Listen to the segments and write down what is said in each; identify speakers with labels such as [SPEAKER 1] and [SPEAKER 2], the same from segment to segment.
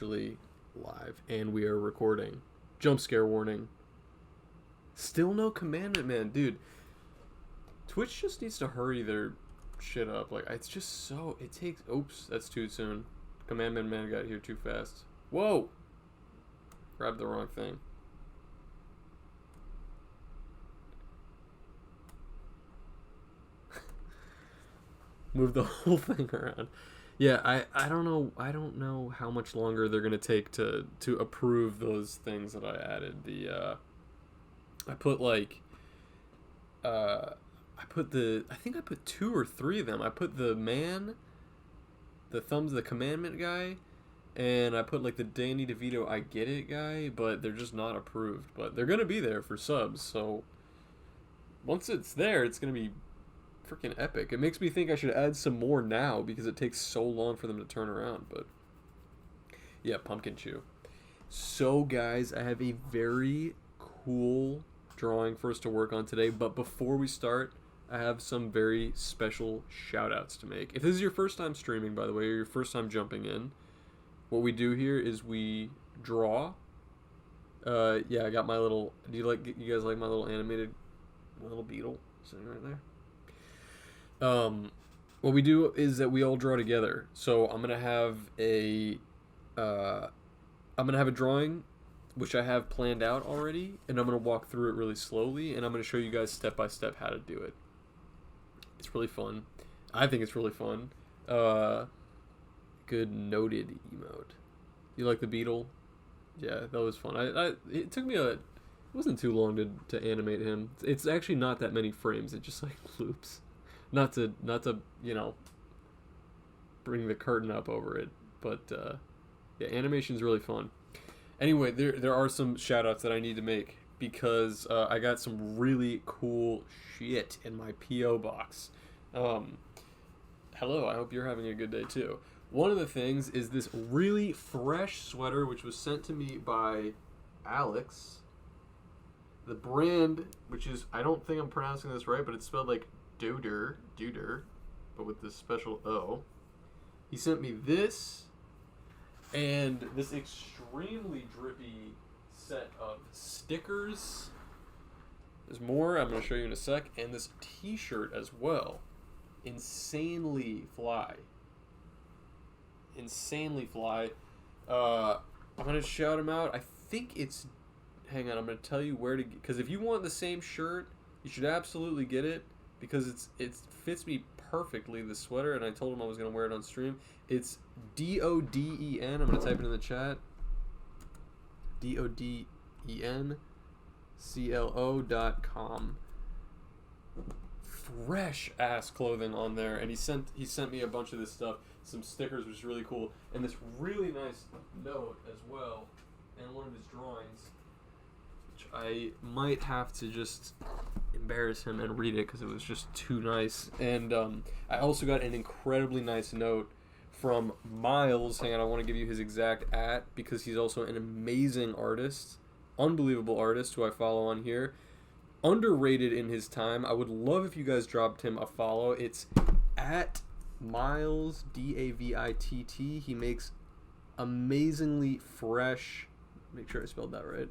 [SPEAKER 1] officially live, and we are recording. Jump scare warning. Still no Commandment Man, dude. Twitch just needs to hurry their shit up. Like, it's just so... It takes... Oops, that's too soon. Commandment Man got here too fast. Whoa! Grabbed the wrong thing. Move the whole thing around. Yeah, I don't know how much longer they're gonna take to approve those things that I added. I put like I think I put 2 or 3 of them. I put the commandment guy, and I put like the Danny DeVito I get it guy, but they're just not approved. But they're gonna be there for subs, so once it's there, it's gonna be freaking epic. It makes me think I should add some more now because it takes so long for them to turn around. But yeah, Pumpkin Chew. So guys, I have a very cool drawing for us to work on today, but before we start, I have some very special shout outs to make. If this is your first time streaming, by the way, or your first time jumping in, what we do here is we draw. Yeah, I got my little... you guys like my little animated little beetle sitting right there? What we do is that we all draw together. So I'm gonna have a drawing, which I have planned out already, and I'm gonna walk through it really slowly, and I'm gonna show you guys step by step how to do it. It's really fun. I think it's really fun. Good noted emote. You like the Beetle? Yeah, that was fun. It took me it wasn't too long to animate him. It's actually not that many frames. It just like loops. Not to bring the curtain up over it, but yeah, animation's really fun. Anyway, there are some shout outs that I need to make because I got some really cool shit in my P.O. box. Hello, I hope you're having a good day too. One of the things is this really fresh sweater which was sent to me by Alex. The brand, which is, I don't think I'm pronouncing this right, but it's spelled like Duder, but with this special O. He sent me this and this extremely drippy set of stickers. There's more I'm going to show you in a sec, and this t-shirt as well. Insanely fly. I'm going to shout him out. I think it's... Hang on, I'm going to tell you where to... Because if you want the same shirt, you should absolutely get it. Because it fits me perfectly, the sweater, and I told him I was going to wear it on stream. It's DODEN. I'm going to type it in the chat. DODENCLO.com. Fresh ass clothing on there, and he sent me a bunch of this stuff, some stickers, which is really cool, and this really nice note as well, and one of his drawings, which I might have to just embarrass him and read it because it was just too nice. And I also got an incredibly nice note from Miles. Hang on, I want to give you his exact @ because he's also an amazing artist, unbelievable artist who I follow on here. Underrated in his time. I would love if you guys dropped him a follow. It's @Miles DAVITT. He makes amazingly fresh. Make sure I spelled that right.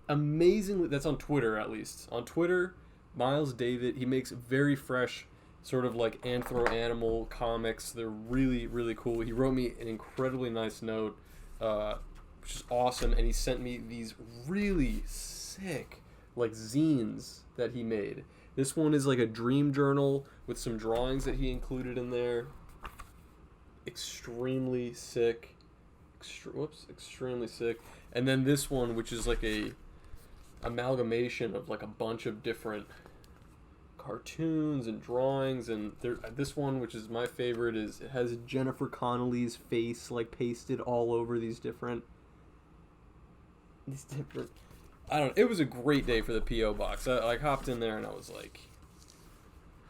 [SPEAKER 1] Amazingly, that's on Twitter at least. On Twitter, Miles David, he makes very fresh sort of like anthro-animal comics. They're really, really cool. He wrote me an incredibly nice note, which is awesome, and he sent me these really sick like zines that he made. This one is like a dream journal with some drawings that he included in there. Extremely sick. Extremely sick. And then this one, which is like a amalgamation of like a bunch of different cartoons and drawings, and this one, which is my favorite, is it has Jennifer Connelly's face like pasted all over these different I don't know. It was a great day for the P.O. box. I like hopped in there and I was like,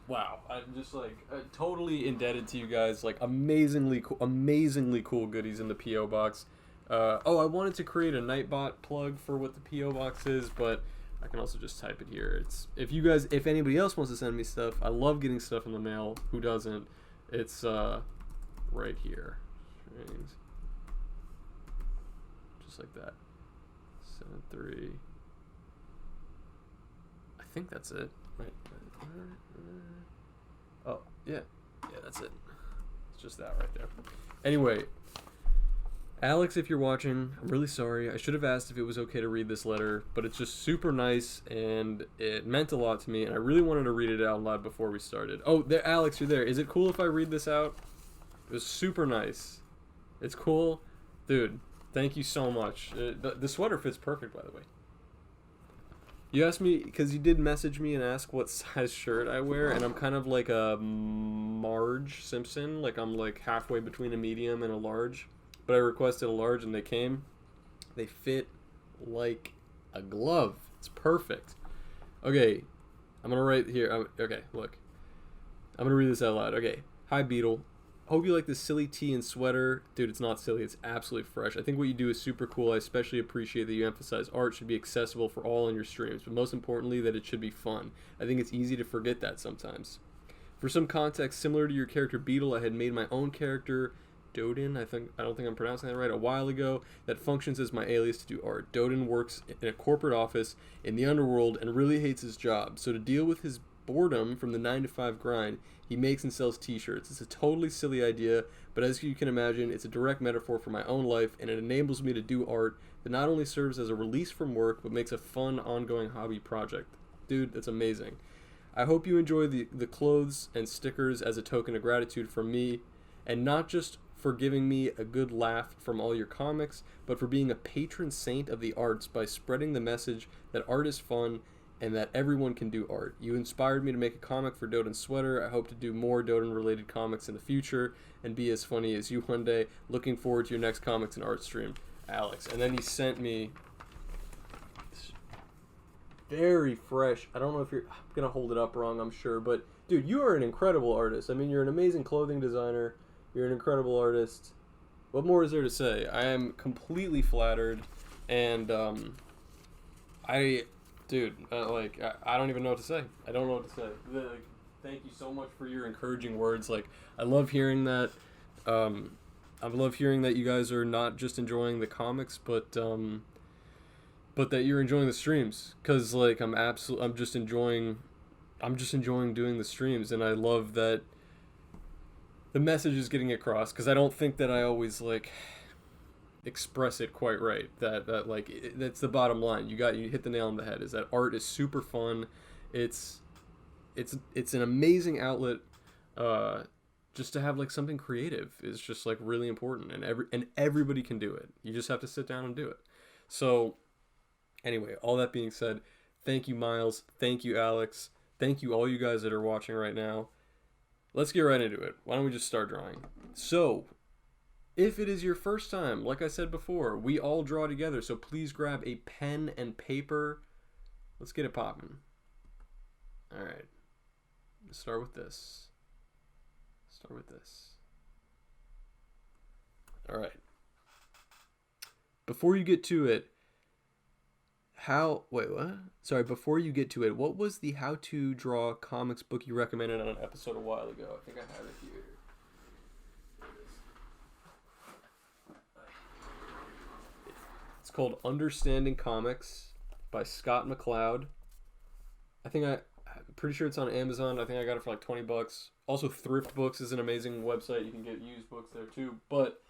[SPEAKER 1] wow. I'm just like totally indebted to you guys. Like amazingly cool goodies in the P.O. box. I wanted to create a Nightbot plug for what the P.O. box is, but I can also just type it here. It's if anybody else wants to send me stuff, I love getting stuff in the mail. Who doesn't? It's right here. just like that. 7-3. I think that's it. Right. Oh, yeah. Yeah, that's it. It's just that right there. Anyway, Alex, if you're watching, I'm really sorry. I should have asked if it was okay to read this letter, but it's just super nice, and it meant a lot to me, and I really wanted to read it out loud before we started. Oh, there, Alex, you're there. Is it cool if I read this out? It was super nice. It's cool. Dude, thank you so much. The sweater fits perfect, by the way. You asked me, because you did message me and ask what size shirt I wear, and I'm kind of like a Marge Simpson. Like, I'm like halfway between a medium and a large. But I requested a large, and they came. They fit like a glove. It's perfect. Okay, I'm going to write here. Okay, look. I'm going to read this out loud. Okay, hi, Beetle. Hope you like this silly tee and sweater. Dude, it's not silly. It's absolutely fresh. I think what you do is super cool. I especially appreciate that you emphasize art should be accessible for all in your streams, but most importantly, that it should be fun. I think it's easy to forget that sometimes. For some context, similar to your character Beetle, I had made my own character, Dodin, I don't think I'm pronouncing that right, a while ago, that functions as my alias to do art. Dodin works in a corporate office in the underworld and really hates his job, so to deal with his boredom from the 9-to-5 grind, he makes and sells t-shirts. It's a totally silly idea, but as you can imagine, it's a direct metaphor for my own life, and it enables me to do art that not only serves as a release from work, but makes a fun, ongoing hobby project. Dude, that's amazing. I hope you enjoy the clothes and stickers as a token of gratitude from me, and not just for giving me a good laugh from all your comics, but for being a patron saint of the arts by spreading the message that art is fun and that everyone can do art. You inspired me to make a comic for Dodin's sweater. I hope to do more Dodin-related comics in the future and be as funny as you one day. Looking forward to your next comics and art stream, Alex. And then he sent me very fresh. I don't know if I'm going to hold it up wrong, I'm sure. But, dude, you are an incredible artist. I mean, you're an amazing clothing designer. You're an incredible artist. What more is there to say? I am completely flattered. And, Dude, I don't even know what to say. I don't know what to say. Thank you so much for your encouraging words. Like, I love hearing that. I love hearing that you guys are not just enjoying the comics, but that you're enjoying the streams. Cause like I'm just enjoying doing the streams, and I love that the message is getting across. Cause I don't think that I always like express it quite right. That's the bottom line. You hit the nail on the head. Is that art is super fun. It's an amazing outlet. Just to have like something creative is just like really important, and everybody can do it. You just have to sit down and do it. So anyway, all that being said, thank you, Miles. Thank you, Alex. Thank you, all you guys that are watching right now. Let's get right into it. Why don't we just start drawing? So, if it is your first time, like I said before, we all draw together, so please grab a pen and paper. Let's get it popping. Alright. Let's start with this. Alright. Before you get to it, before you get to it, what was the how to draw comics book you recommended on an episode a while ago? I think I have it here. It's called Understanding Comics by Scott McCloud. I'm pretty sure it's on Amazon. I think I got it for like $20. Also, Thrift Books is an amazing website. You can get used books there too. But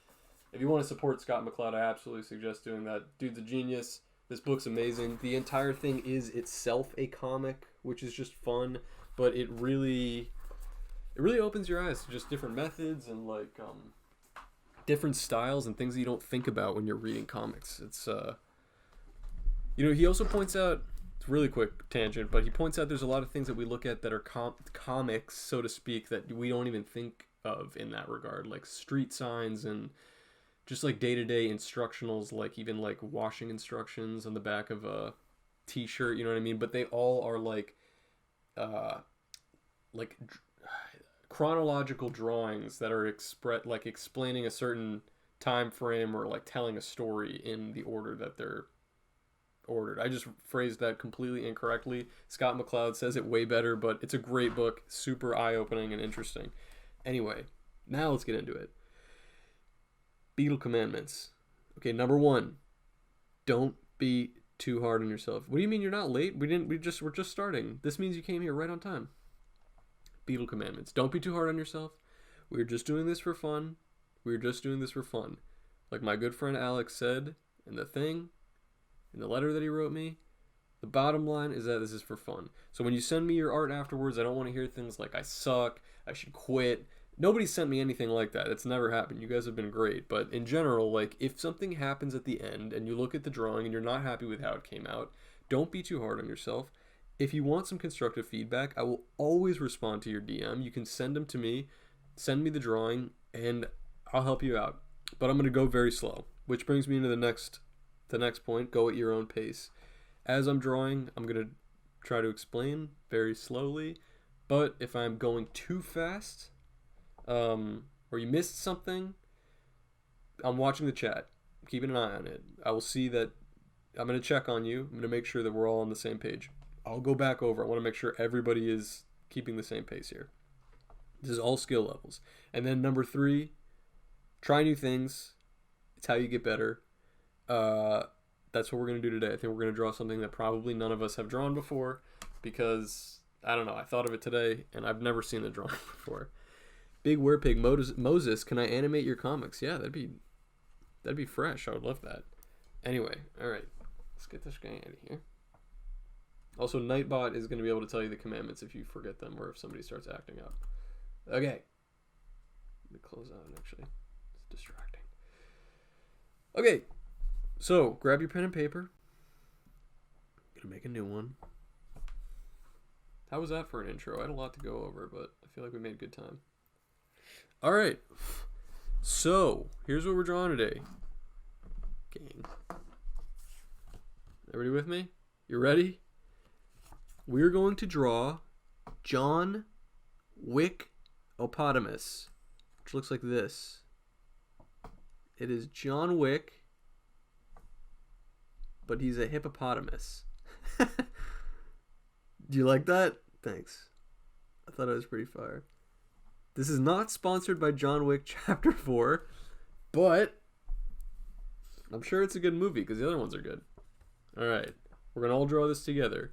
[SPEAKER 1] if you want to support Scott McCloud, I absolutely suggest doing that. Dude's a genius. This book's amazing. The entire thing is itself a comic, which is just fun, but it really opens your eyes to just different methods and like different styles and things that you don't think about when you're reading comics. It's he also points out, it's a really quick tangent, but he points out there's a lot of things that we look at that are comics, so to speak, that we don't even think of in that regard, like street signs and just like day-to-day instructionals, like even like washing instructions on the back of a t-shirt, you know what I mean? But they all are like chronological drawings that are explaining a certain time frame or like telling a story in the order that they're ordered. I just phrased that completely incorrectly. Scott McCloud says it way better, but it's a great book, super eye-opening and interesting. Anyway, now let's get into it. Beetle commandments. Okay, number 1. Don't be too hard on yourself. What do you mean you're not late? We're just starting. This means you came here right on time. Beetle commandments. Don't be too hard on yourself. We're just doing this for fun. We're just doing this for fun. Like my good friend Alex said in the thing, in the letter that he wrote me, the bottom line is that this is for fun. So when you send me your art afterwards, I don't want to hear things like I suck, I should quit. Nobody sent me anything like that. It's never happened. You guys have been great. But in general, like if something happens at the end and you look at the drawing and you're not happy with how it came out, don't be too hard on yourself. If you want some constructive feedback, I will always respond to your DM. You can send them to me, send me the drawing, and I'll help you out. But I'm going to go very slow, which brings me into the next point. Go at your own pace. As I'm drawing, I'm going to try to explain very slowly. But if I'm going too fast, or you missed something, I'm watching the chat, keeping an eye on it. I will see that I'm going to check on you. I'm going to make sure that we're all on the same page. I'll go back over. I want to make sure everybody is keeping the same pace here. This is all skill levels. And then number 3, try new things. It's how you get better. That's what we're going to do today. I think we're going to draw something that probably none of us have drawn before because, I don't know, I thought of it today and I've never seen the drawing before. Big Werepig Moses, can I animate your comics? Yeah, that'd be fresh. I would love that. Anyway, all right. Let's get this guy out of here. Also, Nightbot is going to be able to tell you the commandments if you forget them or if somebody starts acting up. Okay. Let me close out, actually. It's distracting. Okay. So, grab your pen and paper. I'm going to make a new one. How was that for an intro? I had a lot to go over, but I feel like we made good time. All right. So, here's what we're drawing today. Gang. Everybody with me? You ready? We're going to draw John Wick Opotamus, which looks like this. It is John Wick, but he's a hippopotamus. Do you like that? Thanks. I thought it was pretty fire. This is not sponsored by John Wick Chapter 4, but I'm sure it's a good movie because the other ones are good. All right, we're going to all draw this together.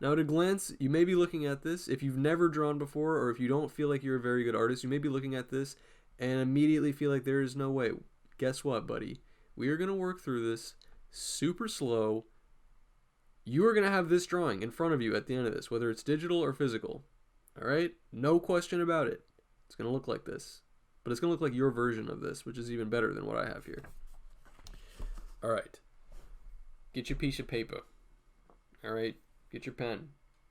[SPEAKER 1] Now, at a glance, you may be looking at this. If you've never drawn before or if you don't feel like you're a very good artist, you may be looking at this and immediately feel like there is no way. Guess what, buddy? We are going to work through this super slow. You are going to have this drawing in front of you at the end of this, whether it's digital or physical. All right? No question about it. It's going to look like this. But it's going to look like your version of this, which is even better than what I have here. All right. Get your piece of paper. All right? Get your pen.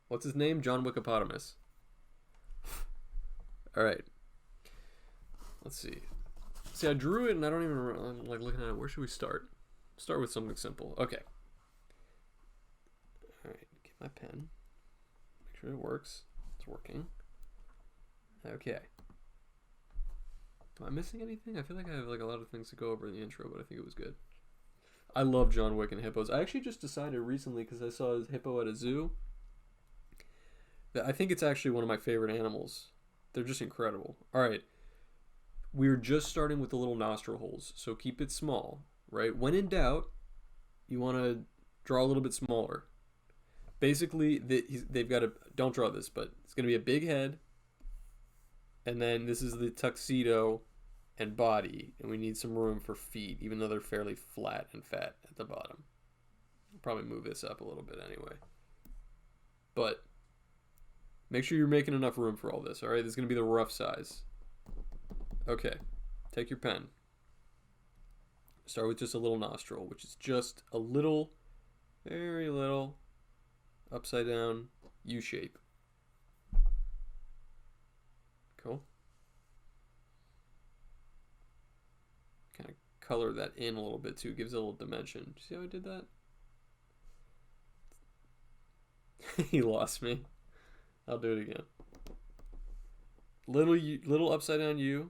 [SPEAKER 1] What's his name? John Wickopotamus. All right. Let's see. See, I drew it and I don't even I'm like looking at it. Where should we start? Start with something simple. Okay. All right. Get my pen. Make sure it works. It's working. Okay. Am I missing anything? I feel like I have like a lot of things to go over in the intro, but I think it was good. I love John Wick and hippos. I actually just decided recently because I saw his hippo at a zoo that I think it's actually one of my favorite animals. They're just incredible. All right. We're just starting with the little nostril holes, so keep it small, right? When in doubt, you want to draw a little bit smaller. Basically, they've got a, don't draw this, but it's going to be a big head, and then this is the tuxedo and body, and we need some room for feet, even though they're fairly flat and fat at the bottom. I'll probably move this up a little bit anyway. But make sure you're making enough room for all this, all right? This is going to be the rough size. Okay, take your pen. Start with just a little nostril, which is just a little, very little, upside down U shape. Cool. Kind of color that in a little bit too. Gives it a little dimension. See how I did that? He lost me. I'll do it again. Little upside down U.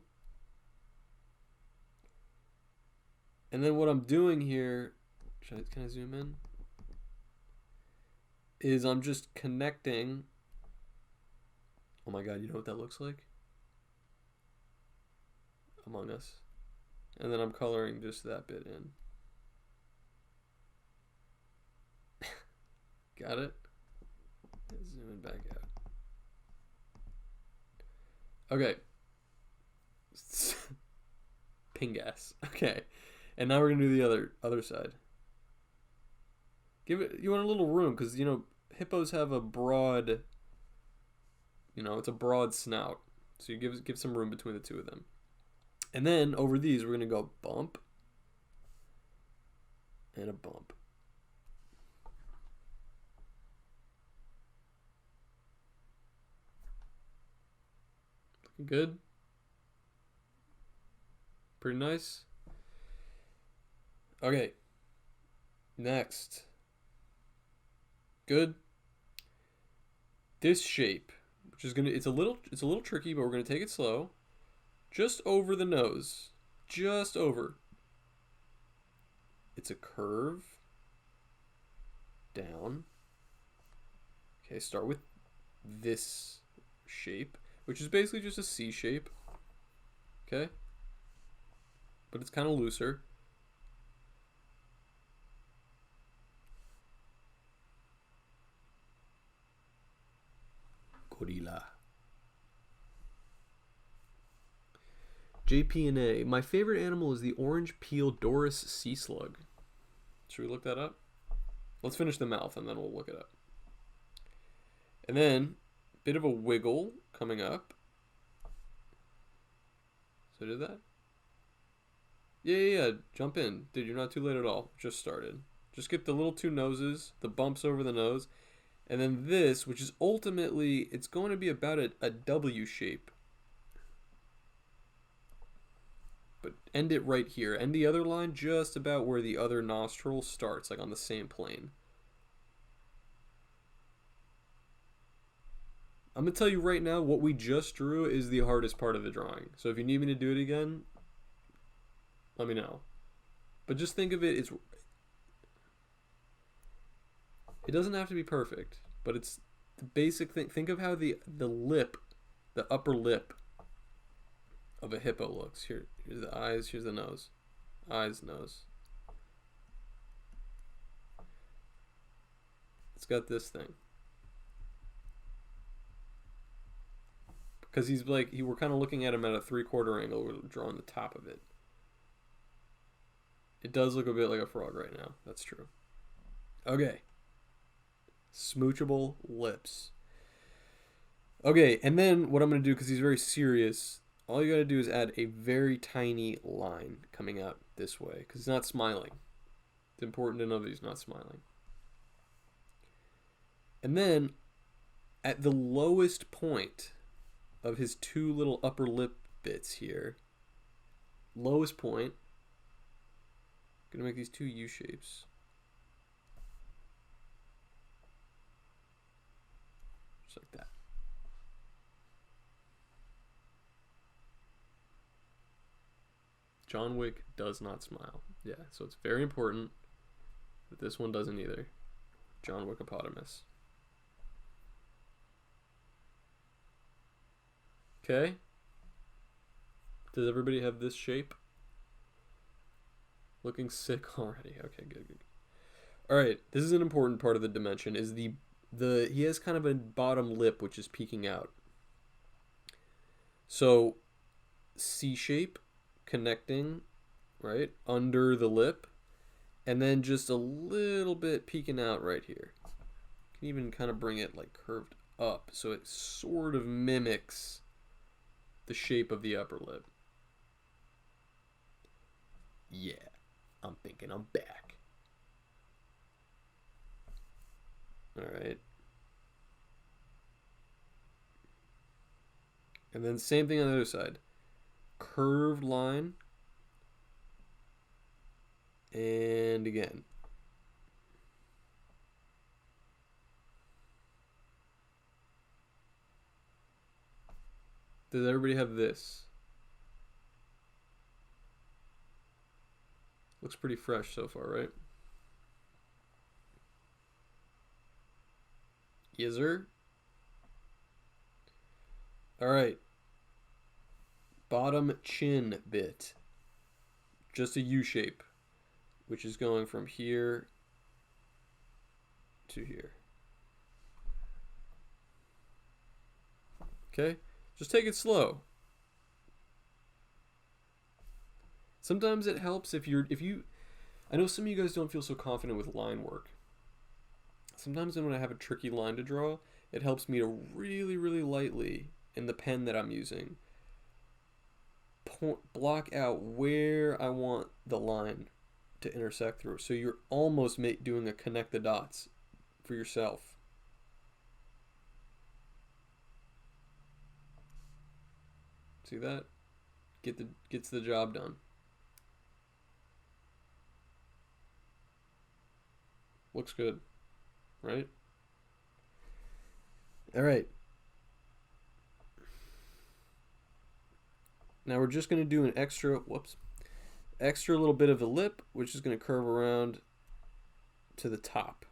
[SPEAKER 1] And then what I'm doing here, can I zoom in? Is I'm just connecting. Oh my god, you know what that looks like? Among Us. And then I'm coloring just that bit in. Got it? Zoom it back out. Okay. Pingas. Okay. And now we're gonna do the other side. Give it. You want a little room because you know hippos have a broad. You know, it's a broad snout, so you give some room between the two of them. And then over these, we're gonna go bump and a bump. Looking good. Pretty nice. Okay. Next. Good. This shape, which is it's a little tricky, but we're gonna take it slow. Just over the nose. Just over. It's a curve. Down. Okay, start with this shape, which is basically just a C shape. Okay? But it's kind of looser. Gorilla. JP&A. My favorite animal is the orange peel Doris sea slug. Should we look that up? Let's finish the mouth and then we'll look it up. And then, bit of a wiggle coming up. So did that? Yeah. Jump in. Dude, you're not too late at all. Just started. Just get the little two noses, the bumps over the nose. And then this, which is ultimately, it's going to be about a W shape. But end it right here. End the other line just about where the other nostril starts, like on the same plane. I'm going to tell you right now, what we just drew is the hardest part of the drawing. So if you need me to do it again, let me know. But just think of it, it doesn't have to be perfect, but it's the basic thing. Think of how the lip, the upper lip of a hippo looks. Here's the eyes, here's the nose. Eyes, nose. It's got this thing. Because he's like, we're kind of looking at him at a 3/4 angle. We're drawing the top of it. It does look a bit like a frog right now. That's true. Okay. Smoochable lips. Okay, and then what I'm going to do, because he's very serious, all you got to do is add a very tiny line coming out this way, because he's not smiling. It's important to know that he's not smiling. And then, at the lowest point of his two little upper lip bits here, lowest point, I'm going to make these two U shapes. Just like that. John Wick does not smile. Yeah, so it's very important that this one doesn't either. John Wickopotamus. Okay. Does everybody have this shape? Looking sick already. Okay, good. Alright, this is an important part of the dimension, is he has kind of a bottom lip which is peeking out. So C shape connecting, right, under the lip, and then just a little bit peeking out right here. You can even kind of bring it like curved up so it sort of mimics the shape of the upper lip. Yeah, I'm thinking I'm back. Alright. And then same thing on the other side. Curved line. And again. Does everybody have this? Looks pretty fresh so far, right? Yes, sir. Alright. Bottom chin bit. Just a U shape, which is going from here to here. Okay? Just take it slow. Sometimes it helps if you I know some of you guys don't feel so confident with line work. Sometimes when I have a tricky line to draw, it helps me to really, really lightly, in the pen that I'm using, block out where I want the line to intersect through. So you're almost doing a connect the dots for yourself. See that? Gets the job done. Looks good, right? All right. Now we're just going to do an extra little bit of the lip, which is going to curve around to the top.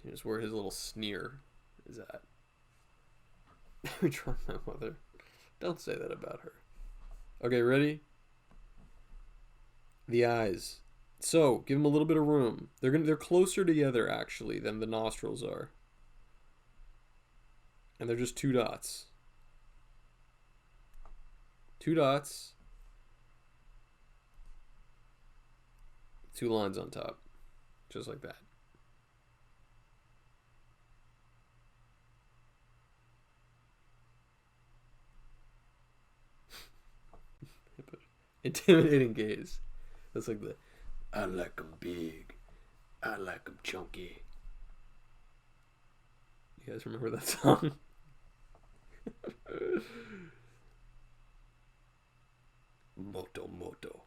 [SPEAKER 1] Here's where his little sneer is at. We try my mother. Don't say that about her. Okay, ready? The eyes. So, give them a little bit of room. They're closer together actually than the nostrils are. And they're just 2 dots. 2 dots. 2 lines on top. Just like that. Intimidating gaze. That's like the I like 'em big. I like 'em chunky. You guys remember that song? Moto Moto.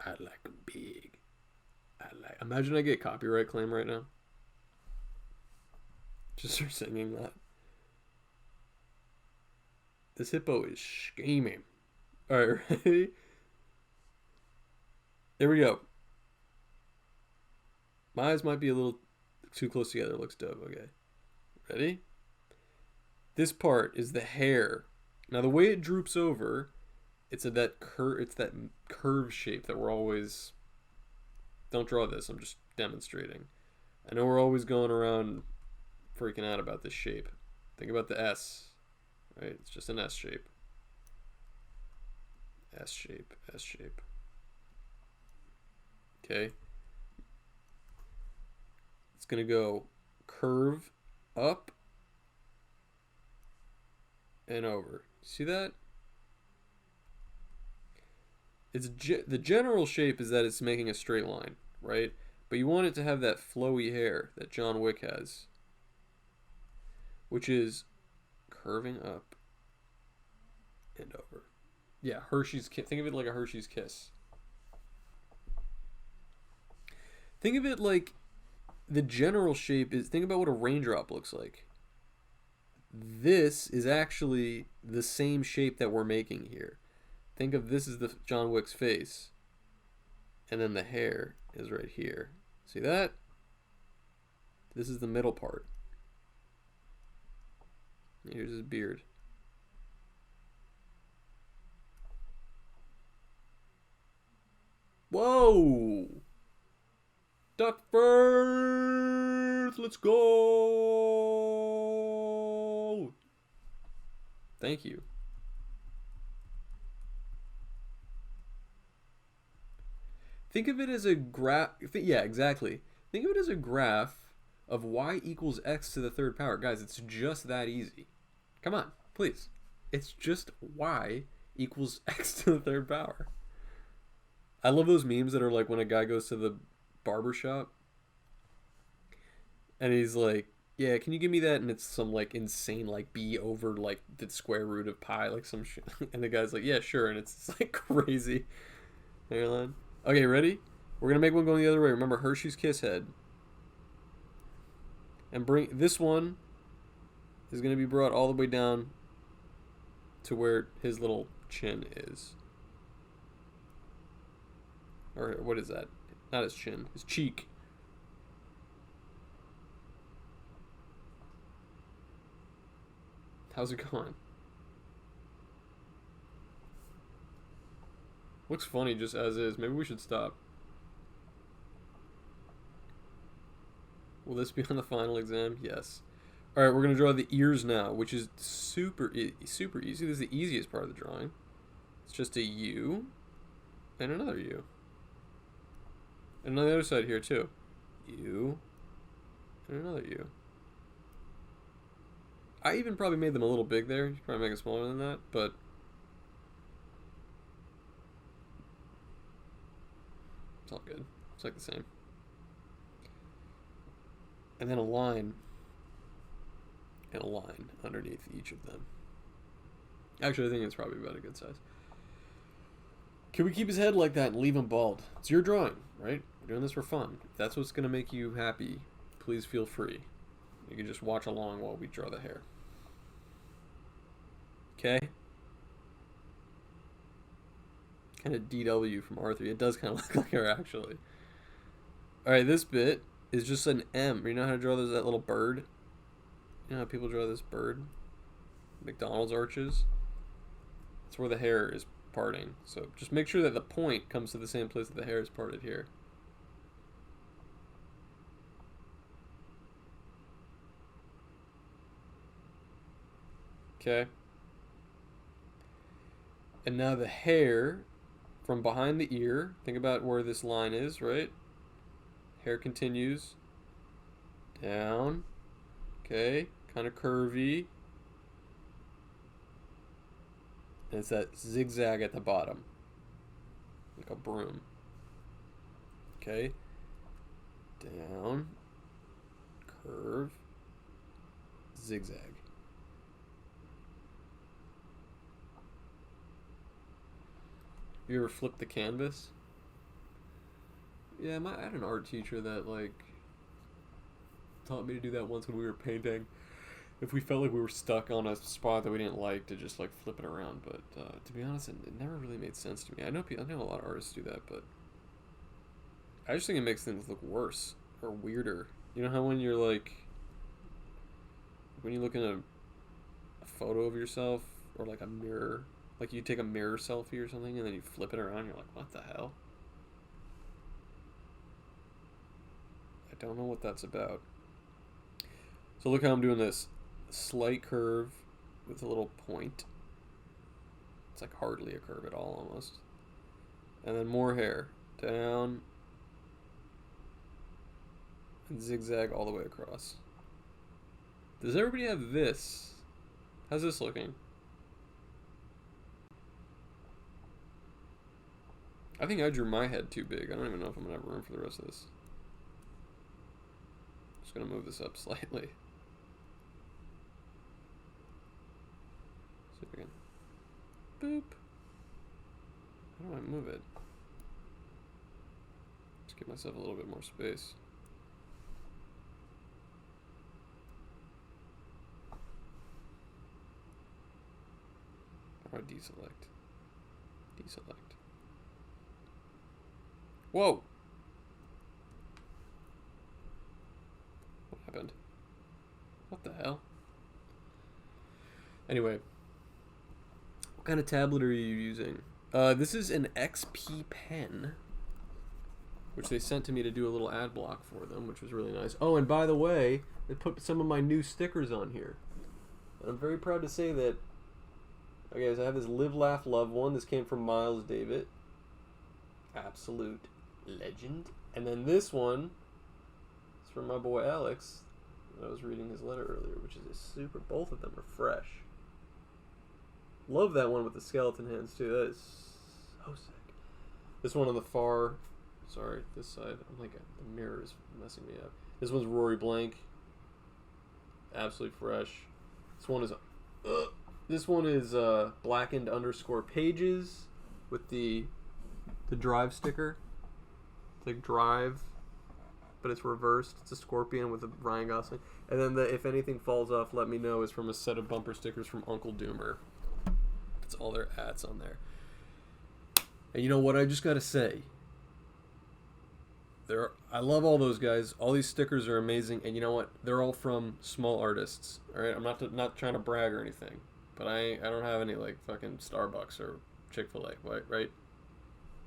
[SPEAKER 1] I like 'em big. Imagine I get copyright claim right now. Just for singing that. This hippo is scheming. Alright, ready? There we go. My eyes might be a little too close together. Looks dope. Okay. Ready? This part is the hair. Now the way it droops over, it's that curve shape that we're always. Don't draw this. I'm just demonstrating. I know we're always going around freaking out about this shape. Think about the S. Right? It's just an S shape. S shape. S shape. Okay. It's going to go curve up and over. See that? The general shape is that it's making a straight line, right? But you want it to have that flowy hair that John Wick has, which is curving up and over. Yeah, Hershey's Kiss. Think of it like a Hershey's Kiss. Think of it like the general shape is. Think about what a raindrop looks like. This is actually the same shape that we're making here. Think of this as the John Wick's face, and then the hair is right here. See that? This is the middle part. Here's his beard. Whoa! Duck first! Let's go! Thank you. Think of it as a graph. Yeah, exactly. Think of it as a graph of y equals x to the third power. Guys, it's just that easy. Come on, please. It's just y equals x to the third power. I love those memes that are like when a guy goes to the barber shop and he's like, yeah, can you give me that? And it's some like insane like b over like the square root of pi, like some shit. And the guy's like, yeah, sure. And it's like crazy hairline. Okay, ready? We're going to make one going the other way. Remember Hershey's Kiss head. And bring this one is going to be brought all the way down to where his little chin is. Or what is that? Not his chin, his cheek. How's it going? Looks funny just as is. Maybe we should stop. Will this be on the final exam? Yes. All right, we're gonna draw the ears now, which is super easy. This is the easiest part of the drawing. It's just a U and another U. And on the other side here too. U and another U. I even probably made them a little big there. You could probably make it smaller than that, but it's all good. It's like the same. And then a line and a line underneath each of them. Actually, I think it's probably about a good size. Can we keep his head like that and leave him bald? It's your drawing, right? We're doing this for fun. If that's what's going to make you happy, please feel free. You can just watch along while we draw the hair. Okay? Kind of DW from R3. It does kind of look like her, actually. Alright, this bit is just an M. You know how to draw that little bird? You know how people draw this bird? McDonald's arches? That's where the hair is parting. So just make sure that the point comes to the same place that the hair is parted here. Okay. And now the hair from behind the ear, think about where this line is, right? Hair continues down. Okay, kind of curvy. And it's that zigzag at the bottom, like a broom. Okay, down, curve, zigzag. You ever flipped the canvas? Yeah, I had an art teacher that like taught me to do that once when we were painting. If we felt like we were stuck on a spot that we didn't like, to just like flip it around. But to be honest, it never really made sense to me. I know a lot of artists do that, but I just think it makes things look worse or weirder. You know how when you're like, when you look in a photo of yourself or like a mirror, like you take a mirror selfie or something and then you flip it around, you're like, what the hell? I don't know what that's about. So look how I'm doing this. Slight curve with a little point. It's like hardly a curve at all, almost. And then more hair. Down. And zigzag all the way across. Does everybody have this? How's this looking? I think I drew my head too big. I don't even know if I'm going to have room for the rest of this. Just going to move this up slightly. See if I can. Boop. How do I move it? Just give myself a little bit more space. How do I deselect? Deselect. Whoa! What happened? What the hell? Anyway. What kind of tablet are you using? This is an XP pen, which they sent to me to do a little ad block for them, which was really nice. Oh, and by the way, they put some of my new stickers on here. And I'm very proud to say that, okay, so I have this Live, Laugh, Love one. This came from Miles David. Absolute legend. And then this one is from my boy Alex. I was reading his letter earlier, which is a super, both of them are fresh. Love that one with the skeleton hands too. That is so sick. This one on the far, sorry, this side. I'm like, the mirror is messing me up. This one's Rory Blank. Absolutely fresh. This one is blackened _ pages with the drive sticker. It's like drive, but it's reversed. It's a scorpion with a Ryan Gosling. And then the if anything falls off, let me know is from a set of bumper stickers from Uncle Doomer. That's all their ads on there. And you know what? I just gotta say, I love all those guys. All these stickers are amazing, and you know what? They're all from small artists. All right, I'm not trying to brag or anything, but I don't have any like fucking Starbucks or Chick-fil-A, right?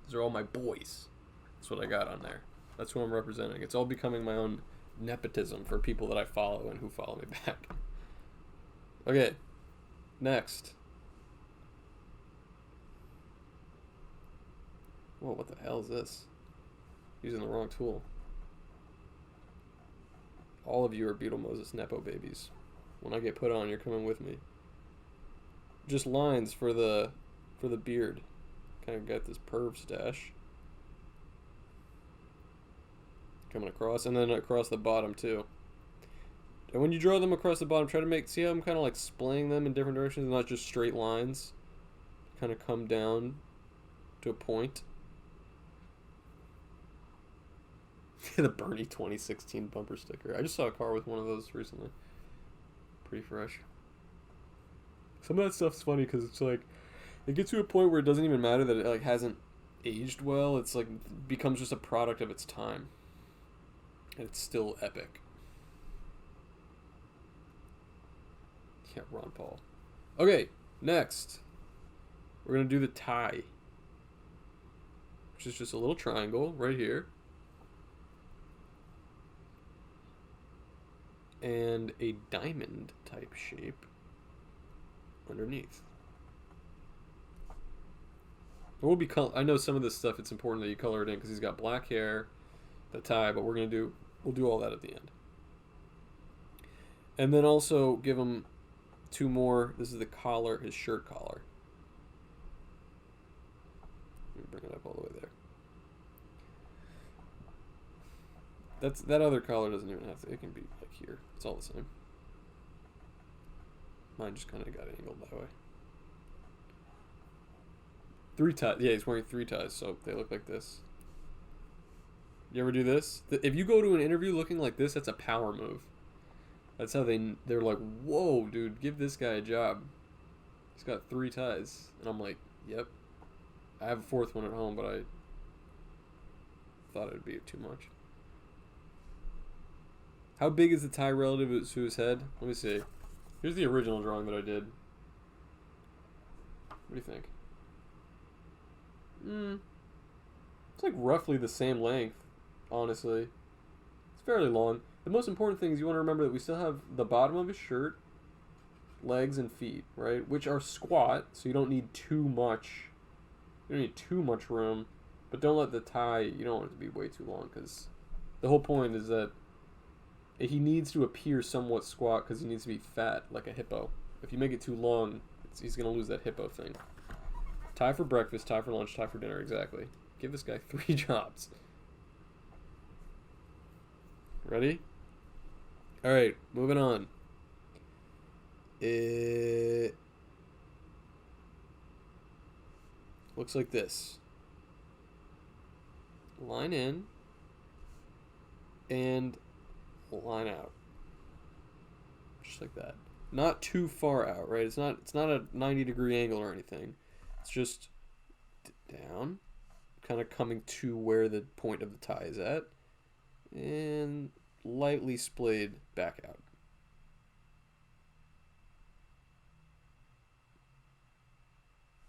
[SPEAKER 1] These are all my boys. That's what I got on there. That's who I'm representing. It's all becoming my own nepotism for people that I follow and who follow me back. Okay, next. Whoa, what the hell is this? Using the wrong tool. All of you are Beetle Moses Nepo babies. When I get put on, you're coming with me. Just lines for the beard. Kind of got this perv stash. Coming across, and then across the bottom too. And when you draw them across the bottom, try to see how I'm kind of like splaying them in different directions, not just straight lines. Kind of come down to a point. The Bernie 2016 bumper sticker. I just saw a car with one of those recently. Pretty fresh. Some of that stuff's funny because it's like, it gets to a point where it doesn't even matter that it like hasn't aged well. It's like becomes just a product of its time. And it's still epic. Yeah, Ron Paul. Okay, next. We're going to do the tie. Which is just a little triangle right here. And a diamond type shape underneath. We'll be I know some of this stuff, it's important that you color it in because he's got black hair, the tie, but we'll do all that at the end. And then also give him two more. This is the collar, his shirt collar. Let me bring it up all the way there. That other collar doesn't even have to. It can be like here. It's all the same. Mine just kind of got angled that way. 3 ties. Yeah, he's wearing 3 ties, so they look like this. You ever do this? If you go to an interview looking like this, that's a power move. That's how they're like, whoa, dude, give this guy a job. He's got 3 ties. And I'm like, yep. I have a 4th one at home, but I thought it would be too much. How big is the tie relative to his head? Let me see. Here's the original drawing that I did. What do you think? It's like roughly the same length, honestly. It's fairly long. The most important thing is you want to remember that we still have the bottom of his shirt, legs, and feet, right? Which are squat, so you don't need too much. You don't need too much room, but don't let the tie. You don't want it to be way too long because the whole point is that he needs to appear somewhat squat because he needs to be fat like a hippo. If you make it too long, he's gonna lose that hippo thing. Tie for breakfast, tie for lunch, tie for dinner. Exactly. Give this guy 3 jobs. Ready? All right, moving on. It looks like this. Line in and line out. Just like that. Not too far out, right? It's not a 90-degree angle or anything. It's just down, kind of coming to where the point of the tie is at, and lightly splayed back out.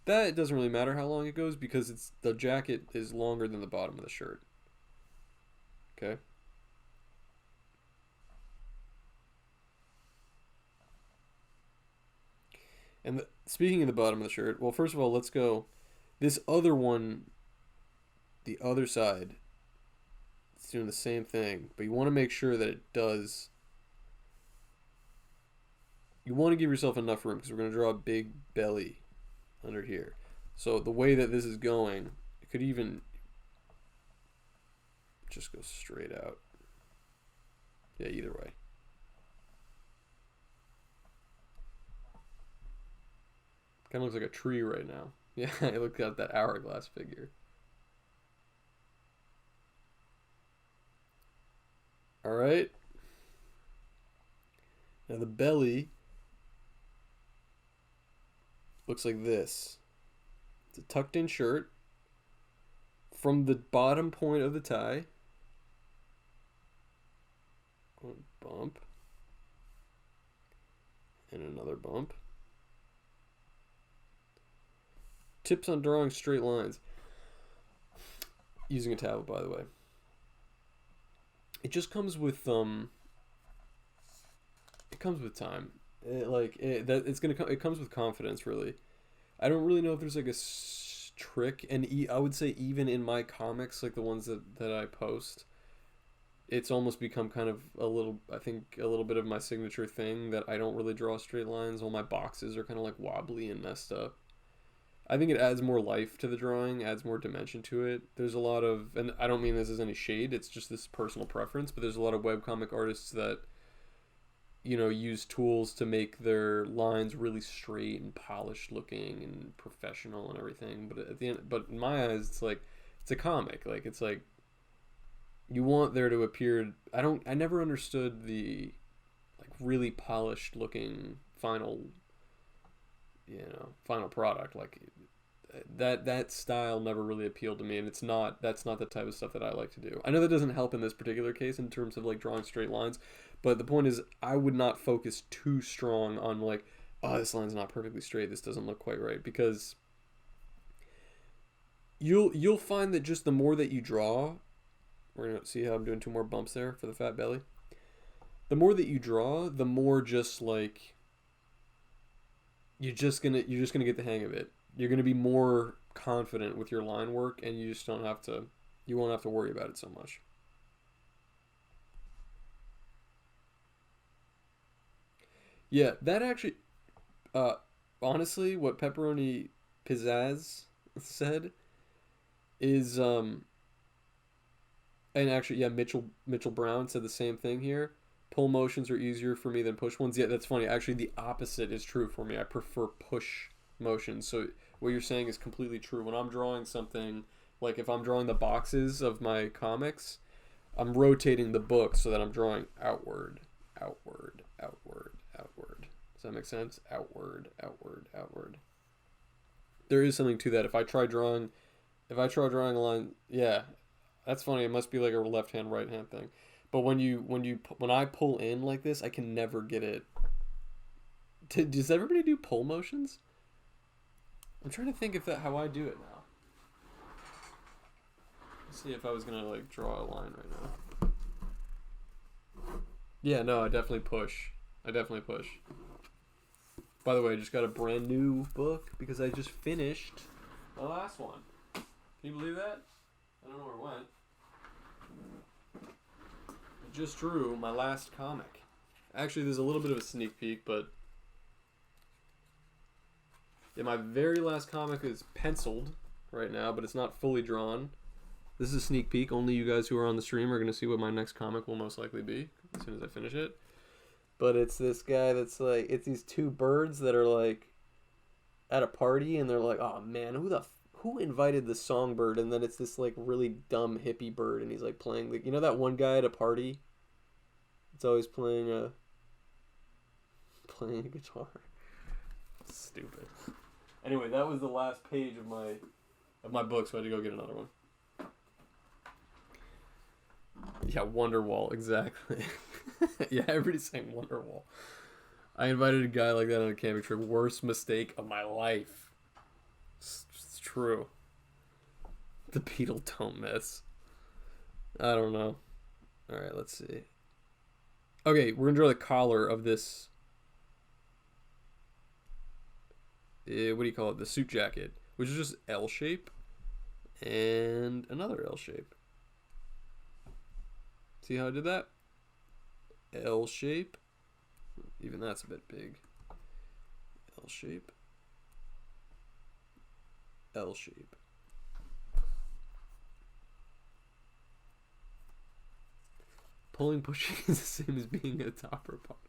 [SPEAKER 1] That doesn't really matter how long it goes because the jacket is longer than the bottom of the shirt. Okay? And speaking of the bottom of the shirt, well, first of all, let's go. This other one, the other side, it's doing the same thing, but you want to make sure that it does. You want to give yourself enough room because we're going to draw a big belly under here. So the way that this is going, it could even just go straight out. Yeah, either way. Kind of looks like a tree right now. Yeah, I look at that hourglass figure. All right. Now the belly looks like this. It's a tucked in shirt. From the bottom point of the tie, one bump, and another bump. Tips on drawing straight lines. Using a tablet, by the way. it just comes with it comes with time. It comes with confidence, really. I don't really know if there's like a trick, and I would say even in my comics, like the ones that I post, it's almost become kind of a little, I think, a little bit of my signature thing that I don't really draw straight lines. All my boxes are kind of like wobbly and messed up. I think it adds more life to the drawing, adds more dimension to it. There's a lot of, and I don't mean this as any shade, it's just this personal preference, but there's a lot of webcomic artists that, use tools to make their lines really straight and polished looking and professional and everything. But at the end, but in my eyes, it's a comic. Like, it's like, you want there to appear, I never understood the, like, really polished looking final product. Like, that style never really appealed to me, and that's not the type of stuff that I like to do. I know that doesn't help in this particular case in terms of like drawing straight lines, but the point is I would not focus too strong on like, oh, this line's not perfectly straight, this doesn't look quite right, because you'll find that just the more that you draw, we're gonna see how I'm doing 2 more bumps there for the fat belly. The more that you draw, the more just like you're just gonna get the hang of it. You're gonna be more confident with your line work, and you just you won't have to worry about it so much. Yeah, that actually, honestly, what Pepperoni Pizzazz said is, and actually, yeah, Mitchell Brown said the same thing here. Pull motions are easier for me than push ones. Yeah, that's funny. Actually, the opposite is true for me. I prefer push motions. So what you're saying is completely true. When I'm drawing something, like if I'm drawing the boxes of my comics, I'm rotating the book so that I'm drawing outward, outward, outward, outward. Does that make sense? Outward, outward, outward. There is something to that. If I try drawing a line, yeah, that's funny. It must be like a left hand, right hand thing. But when I pull in like this, I can never get it. Does everybody do pull motions? I'm trying to think how I do it now. Let's see if I was gonna like draw a line right now. Yeah, no, I definitely push. By the way, I just got a brand new book because I just finished my last one. Can you believe that? I don't know where it went. I just drew my last comic. Actually, there's a little bit of a sneak peek, but yeah, my very last comic is penciled right now, but it's not fully drawn. This is a sneak peek. Only you guys who are on the stream are going to see what my next comic will most likely be as soon as I finish it. But it's this guy that's like, it's these 2 birds that are like at a party, and they're like, oh man, who invited the songbird? And then it's this like really dumb hippie bird, and he's like playing the, that one guy at a party? It's always playing a guitar. Stupid. Anyway, that was the last page of my book, so I had to go get another one. Yeah, Wonderwall, exactly. Yeah, everybody's saying Wonderwall. I invited a guy like that on a camping trip. Worst mistake of my life. It's true. The Beetle don't miss. I don't know. Alright, let's see. Okay, we're gonna draw the collar of this. What do you call it? The suit jacket, which is just L shape and another L shape. See how I did that? L shape. Even that's a bit big. L shape. L shape. Pulling, pushing is the same as being a topper pot.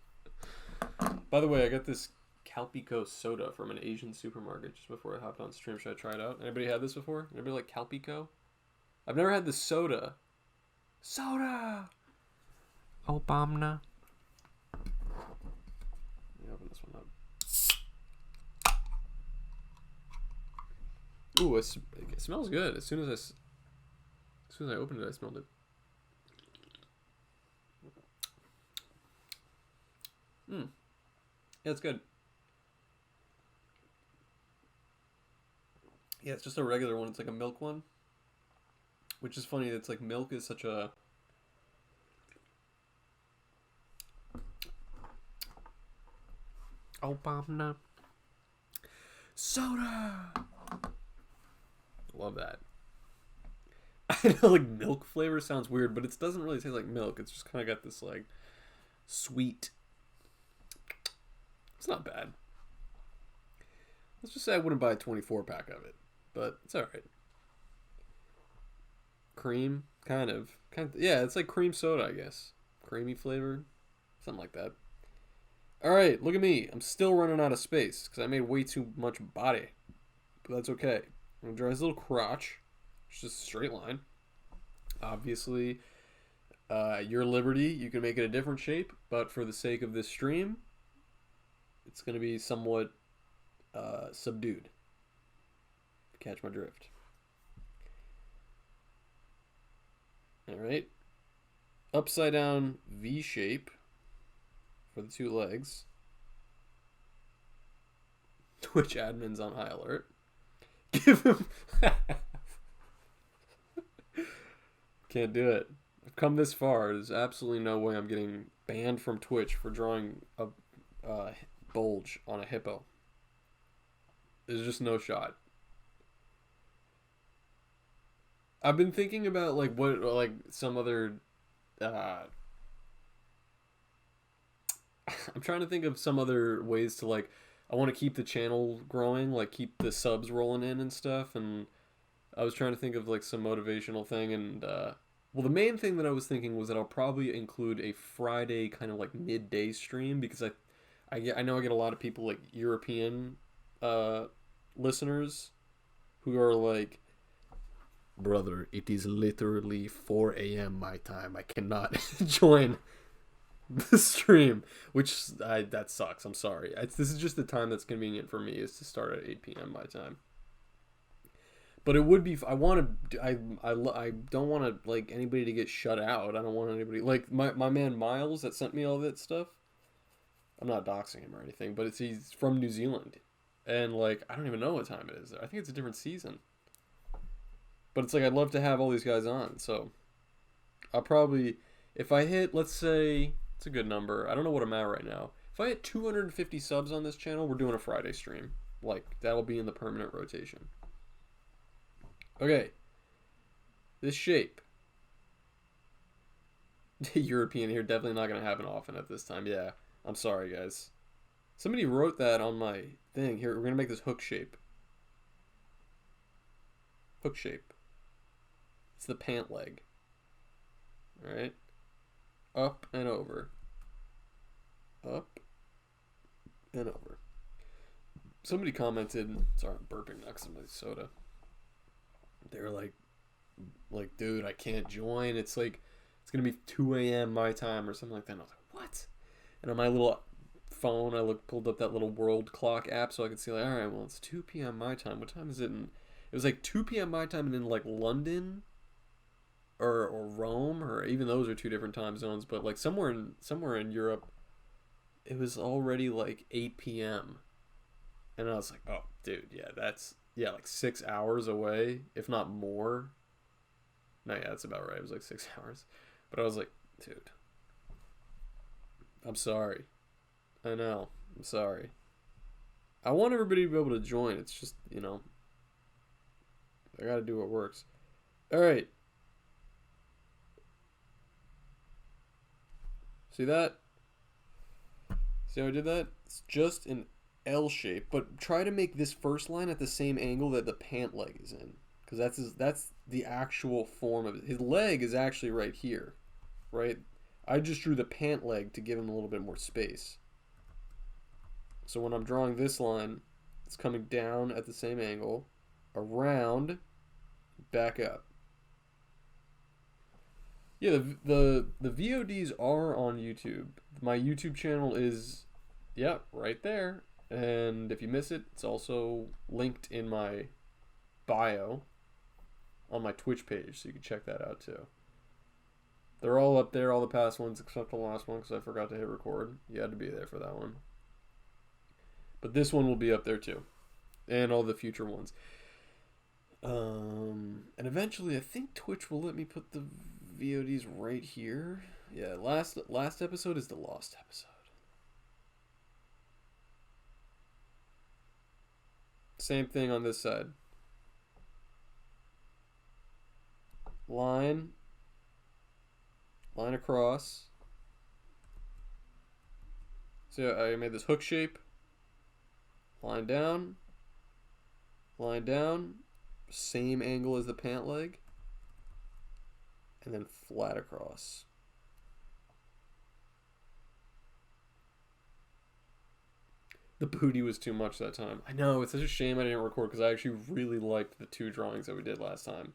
[SPEAKER 1] By the way, I got this Calpico soda from an Asian supermarket just before I hopped on stream. Should I try it out? Anybody had this before? Anybody like Calpico? I've never had the soda. Soda! Obama. Let me open this one up. Ooh, it smells good. As soon as I opened it, I smelled it. Yeah, it's good. Yeah, it's just a regular one. It's like a milk one. Which is funny. It's like milk is such a Obama. Soda. Love that. I know, like, milk flavor sounds weird, but it doesn't really taste like milk. It's just kind of got this, like, sweet. It's not bad. Let's just say I wouldn't buy a 24-pack of it, but it's alright. Cream, kind of. Yeah, it's like cream soda, I guess. Creamy flavor, something like that. Alright, look at me. I'm still running out of space because I made way too much body. But that's okay. I'm going to draw his little crotch. It's just a straight line. Obviously, your liberty, you can make it a different shape, but for the sake of this stream, it's going to be somewhat subdued. Catch my drift. Alright. Upside down V shape for the two legs. Twitch admin's on high alert. Give him... Can't do it. I've come this far. There's absolutely no way I'm getting banned from Twitch for drawing a bulge on a hippo. There's just no shot. I've been thinking about like what like some other I'm trying to think of some other ways to like I want to keep the channel growing, like keep the subs rolling in and stuff, and I was trying to think of like some motivational thing, and well, the main thing that I was thinking was that I'll probably include a Friday kind of like midday stream because I know I get a lot of people like European listeners who are like, brother, it is literally 4 a.m. my time. I cannot join the stream, which that sucks. I'm sorry. This is just the time that's convenient for me is to start at 8 p.m. my time. But it would be. I don't want to like anybody to get shut out. I don't want anybody like my man Miles that sent me all that stuff. I'm not doxing him or anything, but he's from New Zealand, and like I don't even know what time it is there. I think it's a different season. But it's like I'd love to have all these guys on, so I'll probably if I hit, let's say it's a good number. I don't know what I'm at right now. If I hit 250 subs on this channel, we're doing a Friday stream. Like that'll be in the permanent rotation. Okay, this shape. European here, definitely not going to happen often at this time. Yeah, I'm sorry, guys. Somebody wrote that on my thing. Here, we're going to make this hook shape. Hook shape. It's the pant leg. Alright. Up and over. Up and over. Somebody commented, sorry, I'm burping next to my soda. They were like, dude, I can't join. It's like, it's going to be 2 a.m. my time or something like that. And I was like, what? And on my little phone, I pulled up that little world clock app so I could see, like, all right, well, it's 2 p.m. my time. What time is it? And it was like 2 p.m. my time, and then like London or Rome, or even those are two different time zones. But like somewhere in Europe, it was already like 8 p.m. And I was like, oh, dude, yeah, that's... Yeah, like 6 hours away, if not more. No, yeah, that's about right. It was like 6 hours. But I was like, dude, I'm sorry. I know. I'm sorry. I want everybody to be able to join. It's just, you know, I gotta do what works. Alright. See that? See how I did that? It's just an L shape, but try to make this first line at the same angle that the pant leg is in, because that's the actual form of it. His leg is actually right here, right? I just drew the pant leg to give him a little bit more space. So when I'm drawing this line, it's coming down at the same angle, around, back up. Yeah, the VODs are on YouTube. My YouTube channel is, yeah, right there. And if you miss it, it's also linked in my bio on my Twitch page, so you can check that out too. They're all up there, all the past ones except the last one, because I forgot to hit record. You had to be there for that one. But this one will be up there too, and all the future ones. And eventually, I think Twitch will let me put the VODs right here. Yeah, last episode is the lost episode. Same thing on this side. Line. Line across. So I made this hook shape. Line down. Line down. Same angle as the pant leg. And then flat across. The booty was too much that time. I know, it's such a shame I didn't record because I actually really liked the 2 drawings that we did last time.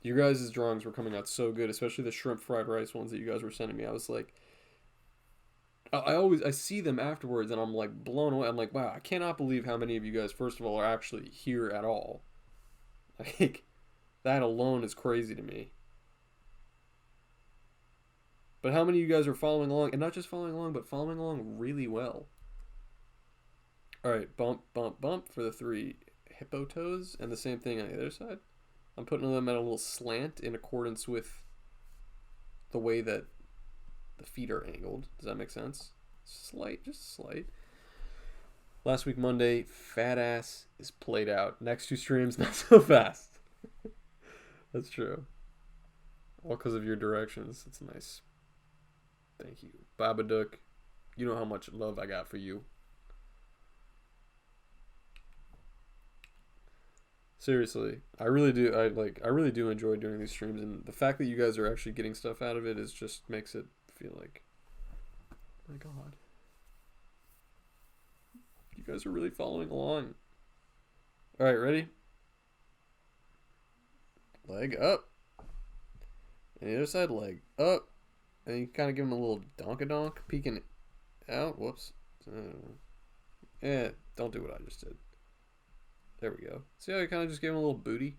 [SPEAKER 1] You guys' drawings were coming out so good, especially the shrimp fried rice ones that you guys were sending me. I was like, I see them afterwards and I'm like blown away. I'm like, wow, I cannot believe how many of you guys, first of all, are actually here at all. Like, that alone is crazy to me. But how many of you guys are following along? And not just following along, but following along really well. Alright, bump, bump, bump for the 3 hippo toes. And the same thing on the other side. I'm putting them at a little slant in accordance with the way that the feet are angled. Does that make sense? Slight, just slight. Last week, Monday, fat ass is played out. Next 2 streams, not so fast. That's true. All because of your directions. It's nice. Thank you. Babadook, you know how much love I got for you. Seriously, I really do. I really do enjoy doing these streams, and the fact that you guys are actually getting stuff out of it is just makes it feel like, my God, you guys are really following along. All right, ready? Leg up, and the other side leg up. And you kind of give him a little donk-a-donk, peeking out. Whoops. Yeah, don't do what I just did. There we go. See how I kind of just gave him a little booty?